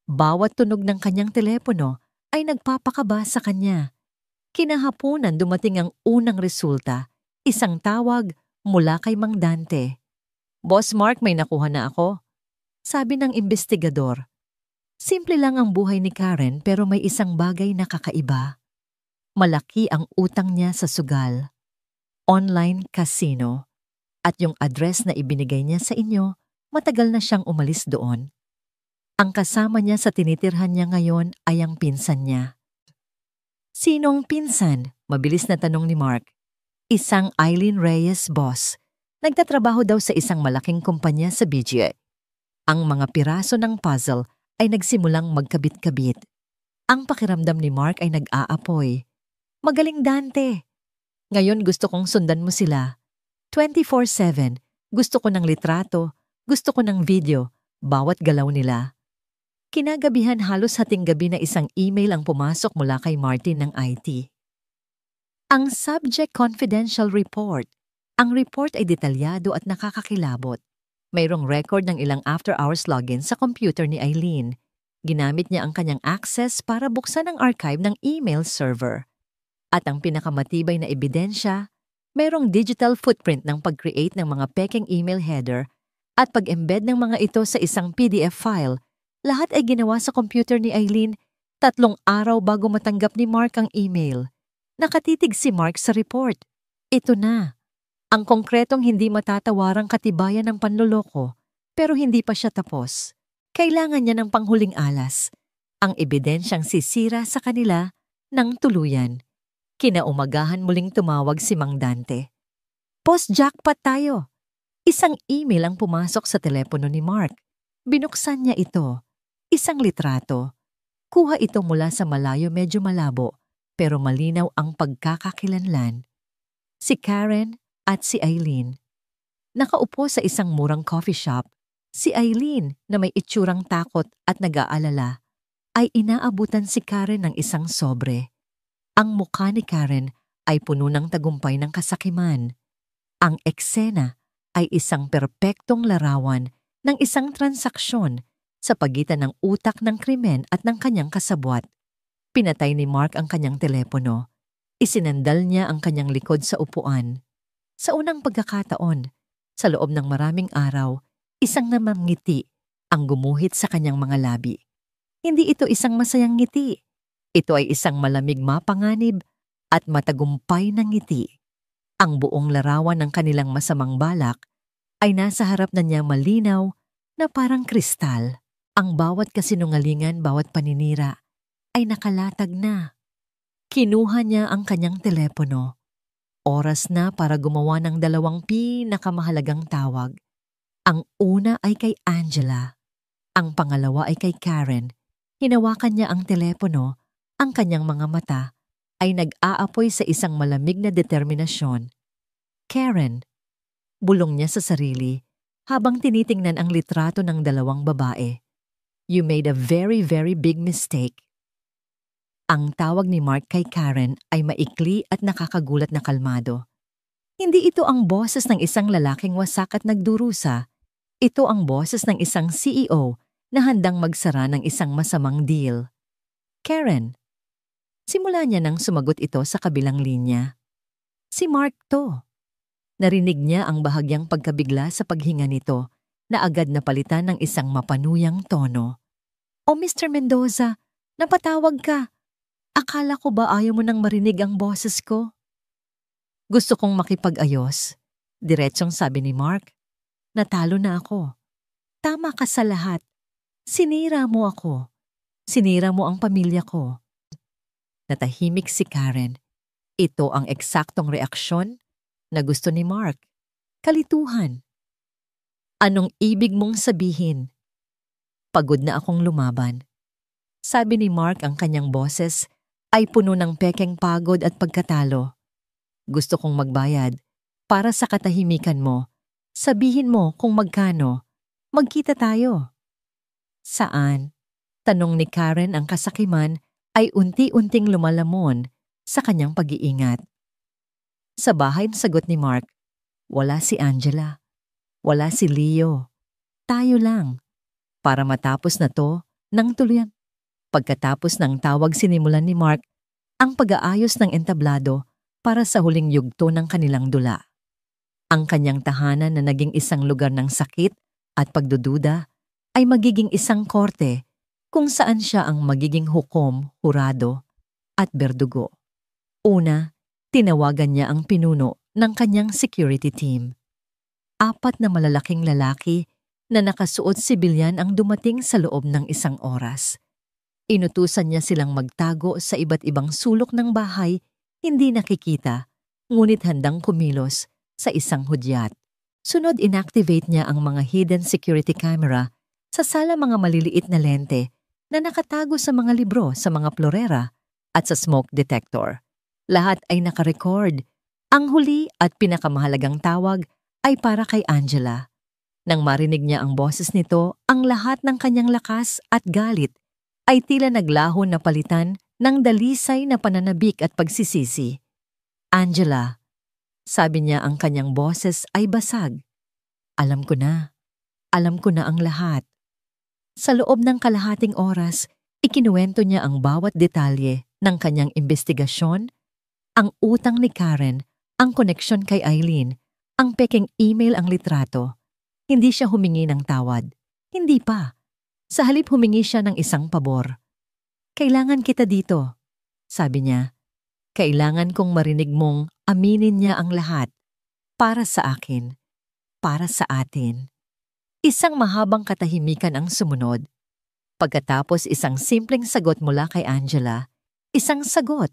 Bawat tunog ng kanyang telepono ay nagpapakaba sa kanya. Kinahaponan dumating ang unang resulta, isang tawag mula kay Mang Dante. "Boss Mark, may nakuha na ako," sabi ng investigador. Simple lang ang buhay ni Karen pero may isang bagay na kakaiba. Malaki ang utang niya sa sugal, online casino, at yung address na ibinigay niya sa inyo, matagal na siyang umalis doon. Ang kasama niya sa tinitirhan niya ngayon ay ang pinsan niya. "Sinong pinsan?" mabilis na tanong ni Mark. "Isang Eileen Reyes boss. Nagtatrabaho daw sa isang malaking kumpanya sa BGA. Ang mga piraso ng puzzle ay nagsimulang magkabit-kabit. Ang pakiramdam ni Mark ay nag-aapoy. "Magaling, Dante. Ngayon gusto kong sundan mo sila. 24/7, gusto ko ng litrato, gusto ko ng video, bawat galaw nila." Kinagabihan, halos hating gabi, na isang email ang pumasok mula kay Martin ng IT. Ang subject, confidential report. Ang report ay detalyado at nakakakilabot. Mayroong record ng ilang after-hours login sa computer ni Eileen. Ginamit niya ang kanyang access para buksan ang archive ng email server. At ang pinakamatibay na ebidensya, mayroong digital footprint ng pag-create ng mga peking email header at pag-embed ng mga ito sa isang PDF file. Lahat ay ginawa sa computer ni Eileen 3 araw bago matanggap ni Mark ang email. Nakatitig si Mark sa report. Ito na. Ang konkretong hindi matatawarang katibayan ng panloloko, pero hindi pa siya tapos. Kailangan niya ng panghuling alas, ang ebidensyang sisira sa kanila ng tuluyan. Kinaumagahan muling tumawag si Mang Dante. "Post-jackpot tayo." Isang email ang pumasok sa telepono ni Mark. Binuksan niya ito. Isang litrato. Kuha ito mula sa malayo, medyo malabo, pero malinaw ang pagkakakilanlan. Si Karen at si Eileen. Nakaupo sa isang murang coffee shop. Si Eileen, na may itsurang takot at nag-aalala, ay inaabutan si Karen ng isang sobre. Ang mukha ni Karen ay puno ng tagumpay ng kasakiman. Ang eksena ay isang perpektong larawan ng isang transaksyon sa pagitan ng utak ng krimen at ng kanyang kasabwat. Pinatay ni Mark ang kanyang telepono. Isinandal niya ang kanyang likod sa upuan. Sa unang pagkakataon, sa loob ng maraming araw, isang namang ngiti ang gumuhit sa kanyang mga labi. Hindi ito isang masayang ngiti. Ito ay isang malamig, mapanganib at matagumpay na ngiti. Ang buong larawan ng kanilang masamang balak ay nasa harap na niya, malinaw na parang kristal. Ang bawat kasinungalingan, bawat paninira ay nakalatag na. Kinuha niya ang kanyang telepono. Oras na para gumawa ng 2 pinakamahalagang tawag. Ang una ay kay Angela. Ang pangalawa ay kay Karen. Hinawakan niya ang telepono. Ang kanyang mga mata ay nag-aapoy sa isang malamig na determinasyon. "Karen," bulong niya sa sarili habang tinitingnan ang litrato ng 2 babae. "You made a very, very big mistake." Ang tawag ni Mark kay Karen ay maikli at nakakagulat na kalmado. Hindi ito ang boses ng isang lalaking wasak at nagdurusa. Ito ang boses ng isang CEO na handang magsara ng isang masamang deal. Karen. Simula niya nang sumagot ito sa kabilang linya. Si Mark to. Narinig niya ang bahagyang pagkabigla sa paghinga nito na agad napalitan ng isang mapanuyang tono. O Mr. Mendoza, napatawag ka. Akala ko ba ayaw mo nang marinig ang boses ko? Gusto kong makipag-ayos. Diretsong sabi ni Mark. Natalo na ako. Tama ka sa lahat. Sinira mo ako. Sinira mo ang pamilya ko. Natahimik si Karen. Ito ang eksaktong reaksyon na gusto ni Mark. Kalituhan. Anong ibig mong sabihin? Pagod na akong lumaban. Sabi ni Mark, ang kanyang boses ay puno ng pekeng pagod at pagkatalo. Gusto kong magbayad para sa katahimikan mo. Sabihin mo kung magkano. Magkita tayo. Saan? Tanong ni Karen. Ang kasakiman ay unti-unting lumalamon sa kanyang pag-iingat. Sa bahay, sagot ni Mark. Wala si Angela. Wala si Leo. Tayo lang. Para matapos na to ng tuluyan. Pagkatapos ng tawag, sinimulan ni Mark ang pag-aayos ng entablado para sa huling yugto ng kanilang dula. Ang kanyang tahanan na naging isang lugar ng sakit at pagdududa ay magiging isang korte kung saan siya ang magiging hukom, hurado at berdugo. Una, tinawagan niya ang pinuno ng kanyang security team. 4 na malalaking lalaki na nakasuot sibilyan ang dumating sa loob ng isang oras. Inutusan niya silang magtago sa iba't ibang sulok ng bahay, hindi nakikita, ngunit handang kumilos sa isang hudyat. Sunod, inactivate niya ang mga hidden security camera sa sala, mga maliliit na lente na nakatago sa mga libro, sa mga florera at sa smoke detector. Lahat ay nakarecord. Ang huli at pinakamahalagang tawag ay para kay Angela. Nang marinig niya ang boses nito, ang lahat ng kanyang lakas at galit ay tila naglaho na palitan ng dalisay na pananabik at pagsisisi. Angela, sabi niya, ang kanyang boses ay basag. Alam ko na ang lahat. Sa loob ng kalahating oras, ikinuwento niya ang bawat detalye ng kanyang investigasyon, ang utang ni Karen, ang koneksyon kay Eileen, ang pekeng email, ang litrato. Hindi siya humingi ng tawad. Hindi pa. Sa halip, humingi siya ng isang pabor. Kailangan kita dito, sabi niya. Kailangan kong marinig mong aminin niya ang lahat. Para sa akin. Para sa atin. Isang mahabang katahimikan ang sumunod. Pagkatapos, isang simpleng sagot mula kay Angela. Isang sagot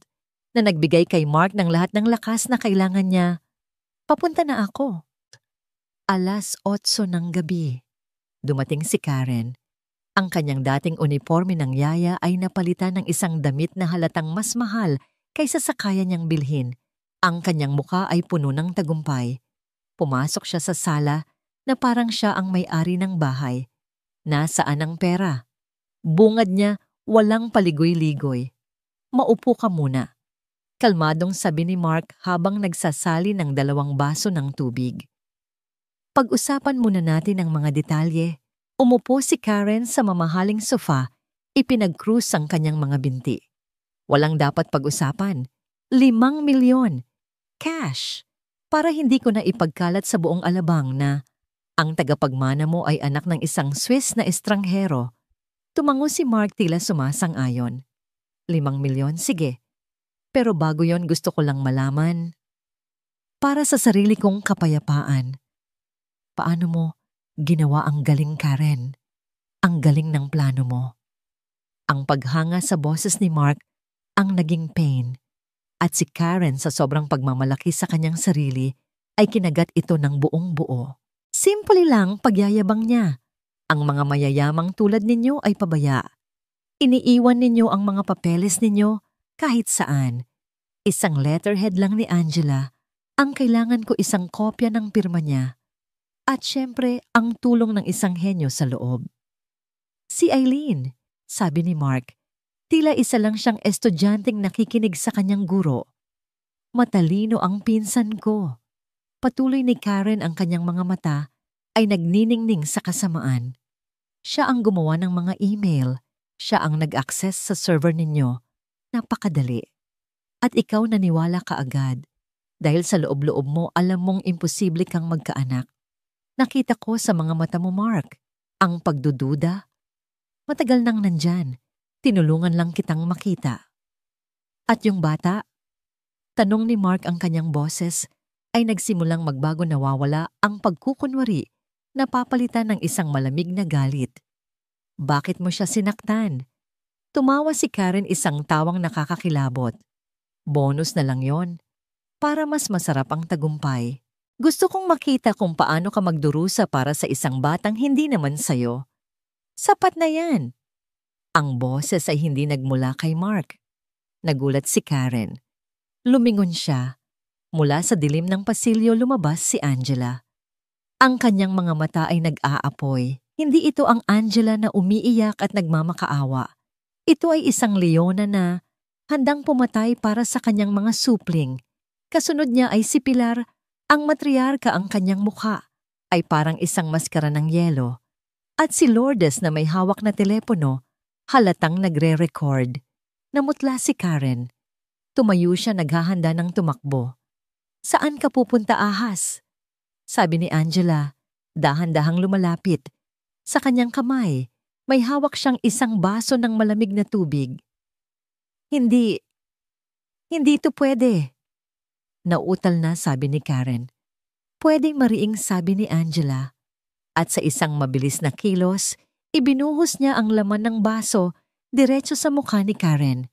na nagbigay kay Mark ng lahat ng lakas na kailangan niya. Papunta na ako. 8:00 ng gabi. Dumating si Karen. Ang kanyang dating uniforme ng yaya ay napalitan ng isang damit na halatang mas mahal kaysa sa kaya niyang bilhin. Ang kanyang muka ay puno ng tagumpay. Pumasok siya sa sala na parang siya ang may-ari ng bahay. Nasaan ang pera? Bungad niya, walang paligoy-ligoy. Maupo ka muna. Kalmadong sabi ni Mark habang nagsasali ng 2 baso ng tubig. Pag-usapan muna natin ang mga detalye. Umupo si Karen sa mamahaling sofa, ipinag-krus ang kanyang mga binti. Walang dapat pag-usapan. 5 milyon. Cash. Para hindi ko na ipagkalat sa buong Alabang na ang tagapagmana mo ay anak ng isang Swiss na estranghero. Tumango si Mark, tila sumasang-ayon. 5 milyon, sige. Pero bago yon, gusto ko lang malaman. Para sa sarili kong kapayapaan. Paano mo ginawa ang galing, Karen? Ang galing ng plano mo. Ang paghanga sa boses ni Mark ang naging pain. At si Karen, sa sobrang pagmamalaki sa kanyang sarili, ay kinagat ito ng buong buo. Simple lang pagyayabang niya. Ang mga mayayamang tulad ninyo ay pabaya. Iniiwan ninyo ang mga papeles ninyo kahit saan. Isang letterhead lang ni Angela. Ang kailangan ko, isang kopya ng pirma niya. At syempre, ang tulong ng isang henyo sa loob. Si Eileen, sabi ni Mark, tila isa lang siyang estudyanteng nakikinig sa kanyang guro. Matalino ang pinsan ko. Patuloy ni Karen, ang kanyang mga mata ay nagniningning sa kasamaan. Siya ang gumawa ng mga email. Siya ang nag-access sa server ninyo. Napakadali. At ikaw naniwala ka agad. Dahil sa loob-loob mo, alam mong imposible kang magkaanak. Nakita ko sa mga mata mo, Mark, ang pagdududa. Matagal nang nandyan. Tinulungan lang kitang makita. At yung bata? Tanong ni Mark. Ang kanyang boses ay nagsimulang magbago. Nawawala ang pagkukunwari, napapalitan ng isang malamig na galit. Bakit mo siya sinaktan? Tumawa si Karen, isang tawang nakakakilabot. Bonus na lang yon, para mas masarap ang tagumpay. Gusto kong makita kung paano ka magdurusa para sa isang batang hindi naman sayo. Sapat na yan. Ang boses ay hindi nagmula kay Mark. Nagulat si Karen. Lumingon siya. Mula sa dilim ng pasilyo lumabas si Angela. Ang kanyang mga mata ay nag-aapoy. Hindi ito ang Angela na umiiyak at nagmamakaawa. Ito ay isang leona na handang pumatay para sa kanyang mga supling. Kasunod niya ay si Pilar, ang matriarka. Ang kanyang mukha ay parang isang maskara ng yelo. At si Lourdes na may hawak na telepono, halatang nagre-record. Namutla si Karen. Tumayo siya, naghahanda ng tumakbo. Saan ka pupunta, ahas? Sabi ni Angela, dahan-dahang lumalapit. Sa kanyang kamay, may hawak siyang isang baso ng malamig na tubig. Hindi ito pwede. Nauutal na, sabi ni Karen. Pwedeng mariing, sabi ni Angela. At sa isang mabilis na kilos, ibinuhos niya ang laman ng baso diretso sa mukha ni Karen.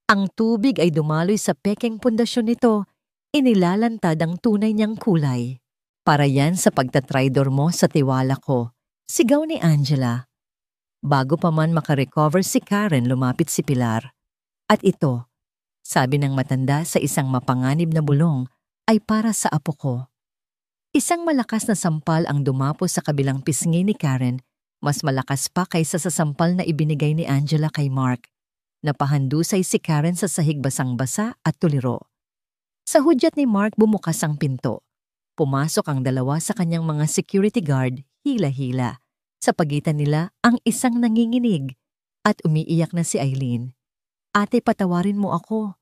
Ang tubig ay dumaloy sa pekeng pundasyon nito. Inilalantad ang tunay niyang kulay. Para yan sa pagtatraidor mo sa tiwala ko, sigaw ni Angela. Bago pa man makarecover si Karen, lumapit si Pilar. At ito, sabi ng matanda sa isang mapanganib na bulong, ay para sa apo ko. Isang malakas na sampal ang dumapo sa kabilang pisngi ni Karen, mas malakas pa kaysa sa sampal na ibinigay ni Angela kay Mark. Napahandusay si Karen sa sahig, basang-basa at tuliro. Sa hudyat ni Mark, bumukas ang pinto. Pumasok ang dalawa sa kanyang mga security guard, hila-hila. Sa pagitan nila, ang isang nanginginig at umiiyak na si Eileen. Ate, patawarin mo ako.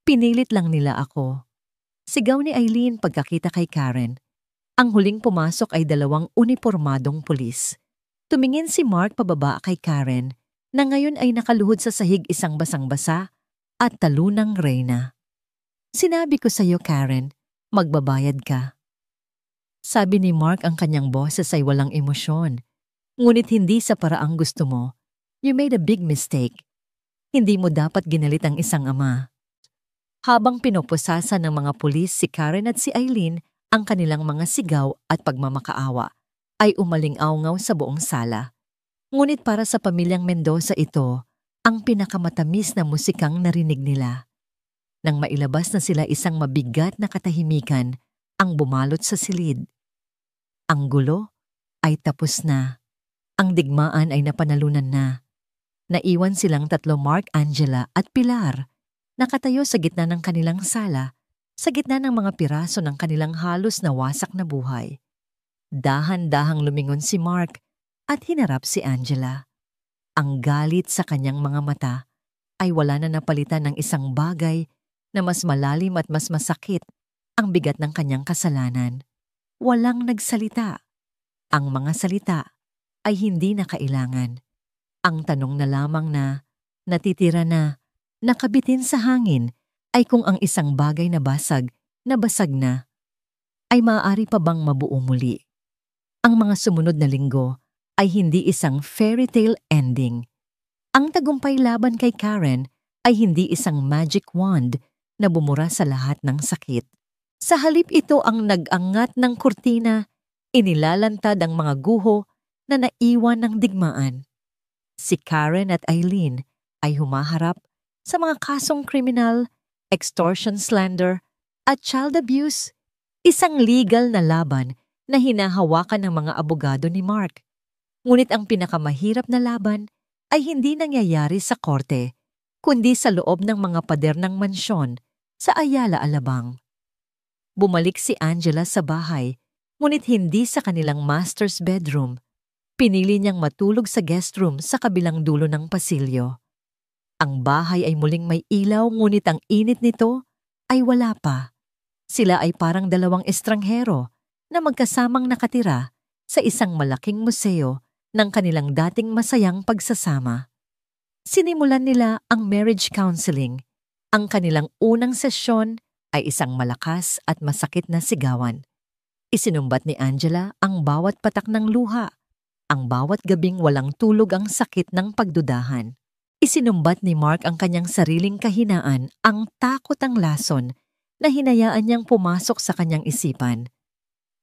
Pinilit lang nila ako. Sigaw ni Eileen pagkakita kay Karen. Ang huling pumasok ay dalawang unipormadong pulis. Tumingin si Mark pababa kay Karen, na ngayon ay nakaluhod sa sahig, isang basang-basa at talunang reyna. Sinabi ko sa iyo, Karen, magbabayad ka. Sabi ni Mark, ang kanyang boses ay walang emosyon. Ngunit hindi sa paraang gusto mo. You made a big mistake. Hindi mo dapat ginalit ang isang ama. Habang pinupusasa ng mga pulis si Karen at si Eileen, ang kanilang mga sigaw at pagmamakaawa ay umaling-awngaw sa buong sala. Ngunit para sa pamilyang Mendoza, ito ang pinakamatamis na musikang narinig nila. Nang mailabas na sila, isang mabigat na katahimikan ang bumalot sa silid. Ang gulo ay tapos na. Ang digmaan ay napanalunan na. Naiwan silang tatlo, Mark, Angela at Pilar, nakatayo sa gitna ng kanilang sala, sa gitna ng mga piraso ng kanilang halos nawasak na buhay. Dahan-dahang lumingon si Mark at hinarap si Angela. Ang galit sa kanyang mga mata ay wala na napalitan ng isang bagay na mas malalim at mas masakit, ang bigat ng kanyang kasalanan. Walang nagsalita. Ang mga salita ay hindi na kailangan. Ang tanong na lamang na natitira na nakabitin sa hangin ay kung ang isang bagay na basag na, ay maaari pa bang mabuo muli. Ang mga sumunod na linggo ay hindi isang fairy tale ending. Ang tagumpay laban kay Karen ay hindi isang magic wand na bumura sa lahat ng sakit. Sa halip, ito ang nag-angat ng kurtina, inilalantad ang mga guho na naiwan ng digmaan. Si Karen at Eileen ay humaharap sa mga kasong kriminal, extortion, slander at child abuse, isang legal na laban na hinahawakan ng mga abogado ni Mark. Ngunit ang pinakamahirap na laban ay hindi nangyayari sa korte, kundi sa loob ng mga pader ng mansyon sa Ayala, Alabang. Bumalik si Angela sa bahay, ngunit hindi sa kanilang master's bedroom. Pinili niyang matulog sa guest room sa kabilang dulo ng pasilyo. Ang bahay ay muling may ilaw, ngunit ang init nito ay wala pa. Sila ay parang dalawang estranghero na magkasamang nakatira sa isang malaking museo ng kanilang dating masayang pagsasama. Sinimulan nila ang marriage counseling. Ang kanilang unang sesyon ay isang malakas at masakit na sigawan. Isinumbat ni Angela ang bawat patak ng luha, ang bawat gabing walang tulog ang sakit ng pagdudahan. Isinumbat ni Mark ang kanyang sariling kahinaan, ang takot ang lason na hinayaan niyang pumasok sa kanyang isipan.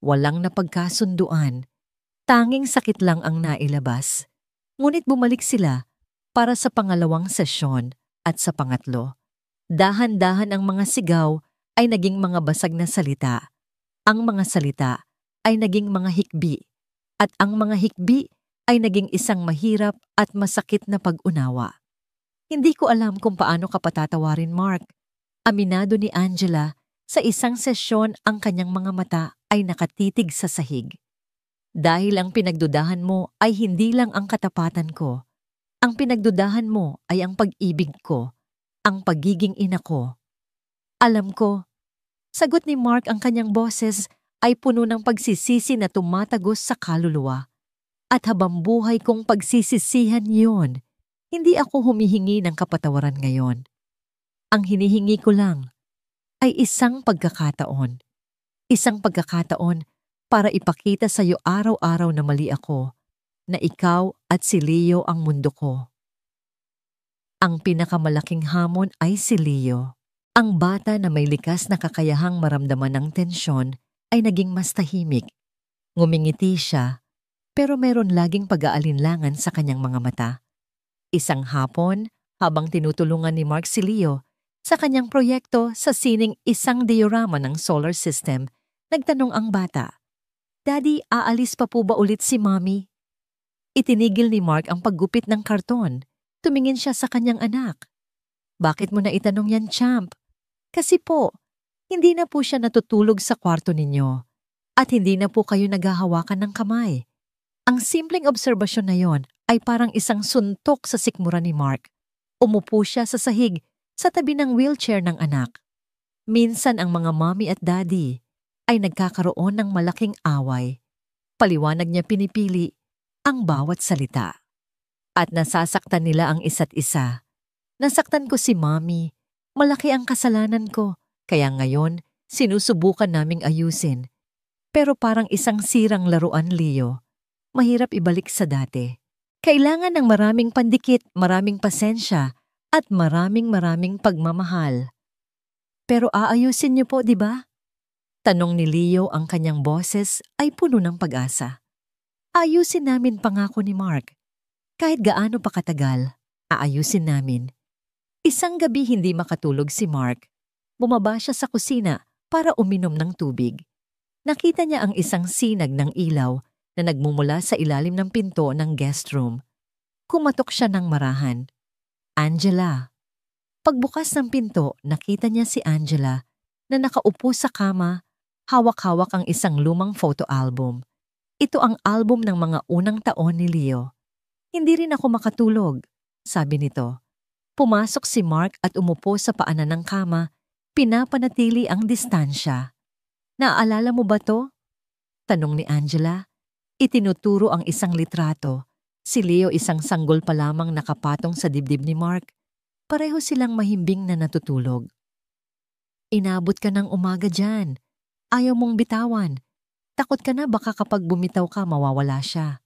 Walang napagkasunduan, tanging sakit lang ang nailabas. Ngunit bumalik sila para sa pangalawang sesyon at sa pangatlo. Dahan-dahan ang mga sigaw ay naging mga basag na salita. Ang mga salita ay naging mga hikbi, at ang mga hikbi ay naging isang mahirap at masakit na pag-unawa. Hindi ko alam kung paano ka patatawarin, Mark. Aminado ni Angela, sa isang sesyon ang kanyang mga mata ay nakatitig sa sahig. Dahil ang pinagdudahan mo ay hindi lang ang katapatan ko. Ang pinagdudahan mo ay ang pag-ibig ko, ang pagiging ina ko. Alam ko, sagot ni Mark, ang kanyang boses ay puno ng pagsisisi na tumatagos sa kaluluwa. At habang buhay kong pagsisisihan yon, hindi ako humihingi ng kapatawaran ngayon. Ang hinihingi ko lang ay isang pagkakataon. Isang pagkakataon para ipakita sa iyo araw-araw na mali ako, na ikaw at si Leo ang mundo ko. Ang pinakamalaking hamon ay si Leo. Ang bata na may likas na kakayahang maramdaman ng tensyon ay naging mas tahimik. Ngumingiti siya, pero meron laging pag-aalinlangan sa kanyang mga mata. Isang hapon, habang tinutulungan ni Mark si Leo sa kanyang proyekto sa sining isang diorama ng solar system, nagtanong ang bata, "Daddy, aalis pa po ba ulit si Mommy?" Itinigil ni Mark ang paggupit ng karton. Tumingin siya sa kanyang anak. "Bakit mo na itanong yan, champ?" "Kasi po, hindi na po siya natutulog sa kwarto ninyo at hindi na po kayo naghahawakan ng kamay." Ang simpleng obserbasyon na yon ay parang isang suntok sa sikmura ni Mark. Umupo siya sa sahig sa tabi ng wheelchair ng anak. Minsan ang mga mommy at daddy ay nagkakaroon ng malaking away. Paliwanag niya, pinipili ang bawat salita. At nasasaktan nila ang isa't isa. "Nasaktan ko si mommy. Malaki ang kasalanan ko. Kaya ngayon, sinusubukan naming ayusin. Pero parang isang sirang laruan, Leo. Mahirap ibalik sa dati. Kailangan ng maraming pandikit, maraming pasensya, at maraming pagmamahal." "Pero aayusin niyo po, di ba?" Tanong ni Leo, ang kanyang boses ay puno ng pag-asa. "Ayusin namin," pangako ni Mark. "Kahit gaano pa katagal, aayusin namin." Isang gabi hindi makatulog si Mark. Bumaba siya sa kusina para uminom ng tubig. Nakita niya ang isang sinag ng ilaw na nagmumula sa ilalim ng pinto ng guest room. Kumatok siya ng marahan. "Angela." Pagbukas ng pinto, nakita niya si Angela na nakaupo sa kama, hawak-hawak ang isang lumang photo album. Ito ang album ng mga unang taon ni Leo. "Hindi rin ako makatulog," sabi nito. Pumasok si Mark at umupo sa paanan ng kama, pinapanatili ang distansya. "Naaalala mo ba to?" tanong ni Angela. Itinuturo ang isang litrato. Si Leo isang sanggol pa lamang nakapatong sa dibdib ni Mark. Pareho silang mahimbing na natutulog. "Inabot ka ng umaga dyan. Ayaw mong bitawan. Takot ka na baka kapag bumitaw ka mawawala siya."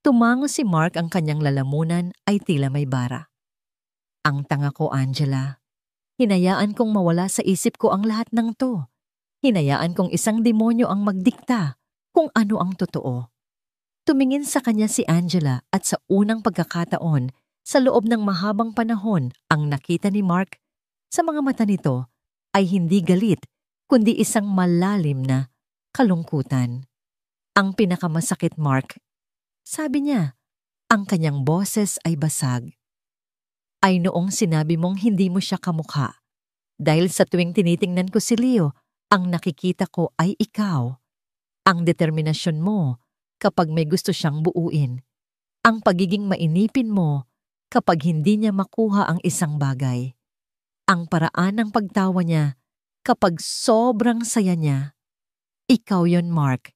Tumango si Mark, ang kanyang lalamunan ay tila may bara. "Ang tanga ko, Angela. Hinayaan kong mawala sa isip ko ang lahat ng to. Hinayaan kong isang demonyo ang magdikta kung ano ang totoo." Tumingin sa kanya si Angela at sa unang pagkakataon sa loob ng mahabang panahon, ang nakita ni Mark sa mga mata nito ay hindi galit kundi isang malalim na kalungkutan. "Ang pinakamasakit, Mark," sabi niya, ang kanyang boses ay basag, "ay noong sinabi mong hindi mo siya kamukha. Dahil sa tuwing tinitingnan ko si Leo, Ang nakikita ko ay ikaw. Ang determinasyon mo kapag may gusto siyang buuin. Ang pagiging mainipin mo kapag hindi niya makuha ang isang bagay. Ang paraan ng pagtawa niya kapag sobrang saya niya. Ikaw yon, Mark.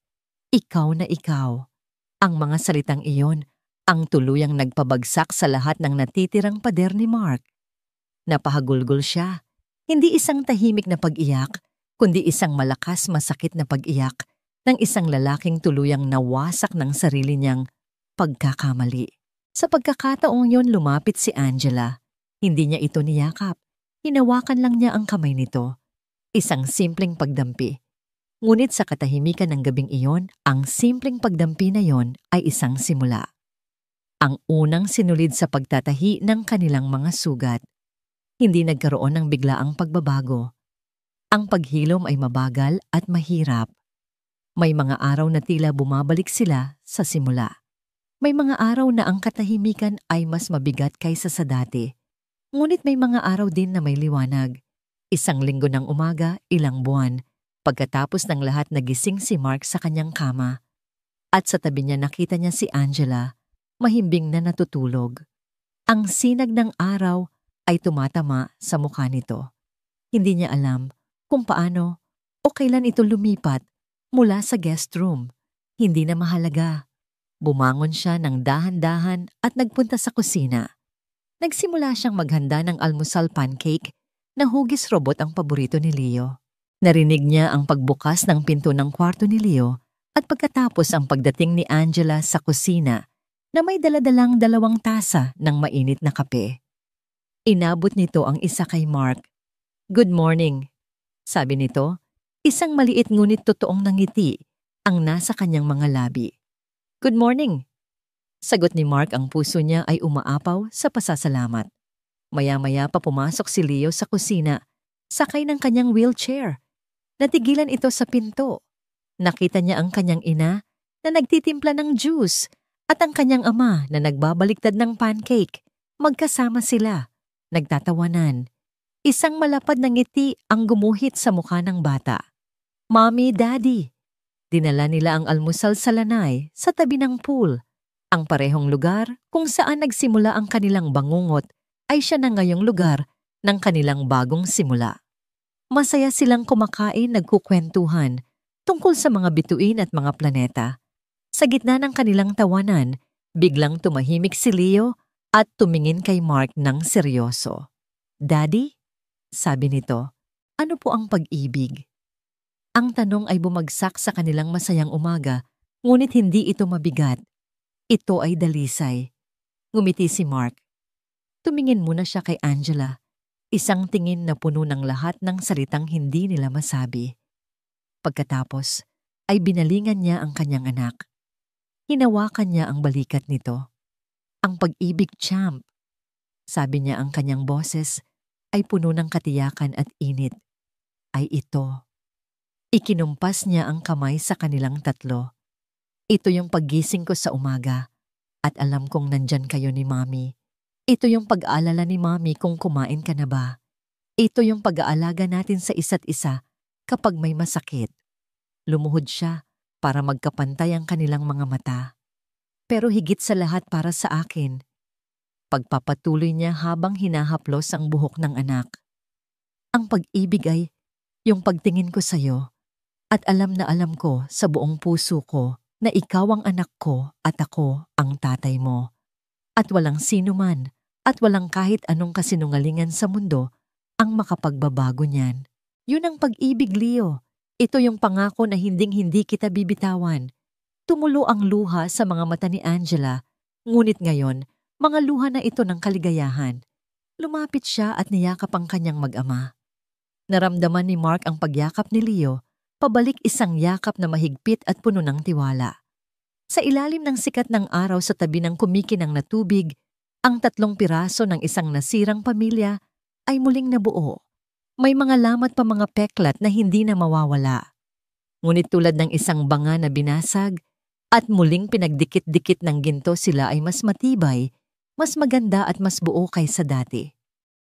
Ikaw na ikaw. Ang mga salitang iyon ang tuluyang nagpabagsak sa lahat ng natitirang pader ni Mark. Napahagulgol siya. Hindi isang tahimik na pag-iyak, kundi isang malakas masakit na pag-iyak ng isang lalaking tuluyang nawasak ng sarili niyang pagkakamali. Sa pagkakataong yon lumapit si Angela. Hindi niya ito niyakap. Hinawakan lang niya ang kamay nito. Isang simpleng pagdampi. Ngunit sa katahimikan ng gabing iyon, ang simpleng pagdampi na yon ay isang simula. Ang unang sinulid sa pagtatahi ng kanilang mga sugat. Hindi nagkaroon ng biglaang pagbabago. Ang paghilom ay mabagal at mahirap. May mga araw na tila bumabalik sila sa simula. May mga araw na ang katahimikan ay mas mabigat kaysa sa dati. Ngunit may mga araw din na may liwanag. Isang linggo ng umaga, ilang buwan. Pagkatapos ng lahat nagising si Mark sa kanyang kama. At sa tabi niya nakita niya si Angela, mahimbing na natutulog. Ang sinag ng araw ay tumatama sa mukha nito. Hindi niya alam kung paano o kailan ito lumipat mula sa guest room. Hindi na mahalaga. Bumangon siya ng dahan-dahan at nagpunta sa kusina. Nagsimula siyang maghanda ng almusal pancake na hugis robot ang paborito ni Leo. Narinig niya ang pagbukas ng pinto ng kwarto ni Leo at pagkatapos ang pagdating ni Angela sa kusina na may daladalang 2 tasa ng mainit na kape. Inabot nito ang isa kay Mark. "Good morning," sabi nito. Isang maliit ngunit totoong nangiti ang nasa kanyang mga labi. "Good morning," sagot ni Mark. Ang puso niya ay umaapaw sa pasasalamat. Maya-maya pa pumasok si Leo sa kusina, sakay ng kanyang wheelchair. Natigilan ito sa pinto. Nakita niya ang kanyang ina na nagtitimpla ng juice at ang kanyang ama na nagbabaliktad ng pancake. Magkasama sila, nagtatawanan. Isang malapad na ngiti ang gumuhit sa mukha ng bata. "Mommy, Daddy." Dinala nila ang almusal sa lanay sa tabi ng pool. Ang parehong lugar kung saan nagsimula ang kanilang bangungot ay siya na ngayong lugar ng kanilang bagong simula. Masaya silang kumakain, nagkukwentuhan tungkol sa mga bituin at mga planeta. Sa gitna ng kanilang tawanan, biglang tumahimik si Leo at tumingin kay Mark ng seryoso. "Daddy?" sabi nito. "Ano po ang pag-ibig?" Ang tanong ay bumagsak sa kanilang masayang umaga, ngunit hindi ito mabigat. Ito ay dalisay. Ngumiti si Mark. Tumingin muna siya kay Angela. Isang tingin na puno ng lahat ng salitang hindi nila masabi. Pagkatapos, ay binalingan niya ang kanyang anak. Hinawakan niya ang balikat nito. "Ang pag-ibig, champ," sabi niya. Ang kanyang boses ay puno ng katiyakan at init. "Ay ito." Ikinumpas niya ang kamay sa kanilang tatlo. "Ito yung paggising ko sa umaga at alam kong nandyan kayo ni Mommy. Ito yung pag-aalala ni Mommy kung kumain ka na ba. Ito yung pag-aalaga natin sa isa't isa kapag may masakit." Lumuhod siya para magkapantay ang kanilang mga mata. "Pero higit sa lahat para sa akin," pagpapatuloy niya habang hinahaplos ang buhok ng anak. "Ang pag-ibig ay yung pagtingin ko sa'yo at alam na alam ko sa buong puso ko na ikaw ang anak ko at ako ang tatay mo. At walang sino man at walang kahit anong kasinungalingan sa mundo ang makapagbabago niyan. Yun ang pag-ibig, Leo. Ito yung pangako na hinding-hindi kita bibitawan." Tumulo ang luha sa mga mata ni Angela, ngunit ngayon, mga luha na ito ng kaligayahan. Lumapit siya at niyakap ang kanyang mag-ama. Naramdaman ni Mark ang pagyakap ni Leo, pabalik isang yakap na mahigpit at puno ng tiwala. Sa ilalim ng sikat ng araw sa tabi ng kumikinang na tubig, ang 3 piraso ng isang nasirang pamilya ay muling nabuo. May mga lamat pa mga peklat na hindi na mawawala. Ngunit tulad ng isang banga na binasag at muling pinagdikit-dikit ng ginto, sila ay mas matibay, mas maganda at mas buo kaysa dati.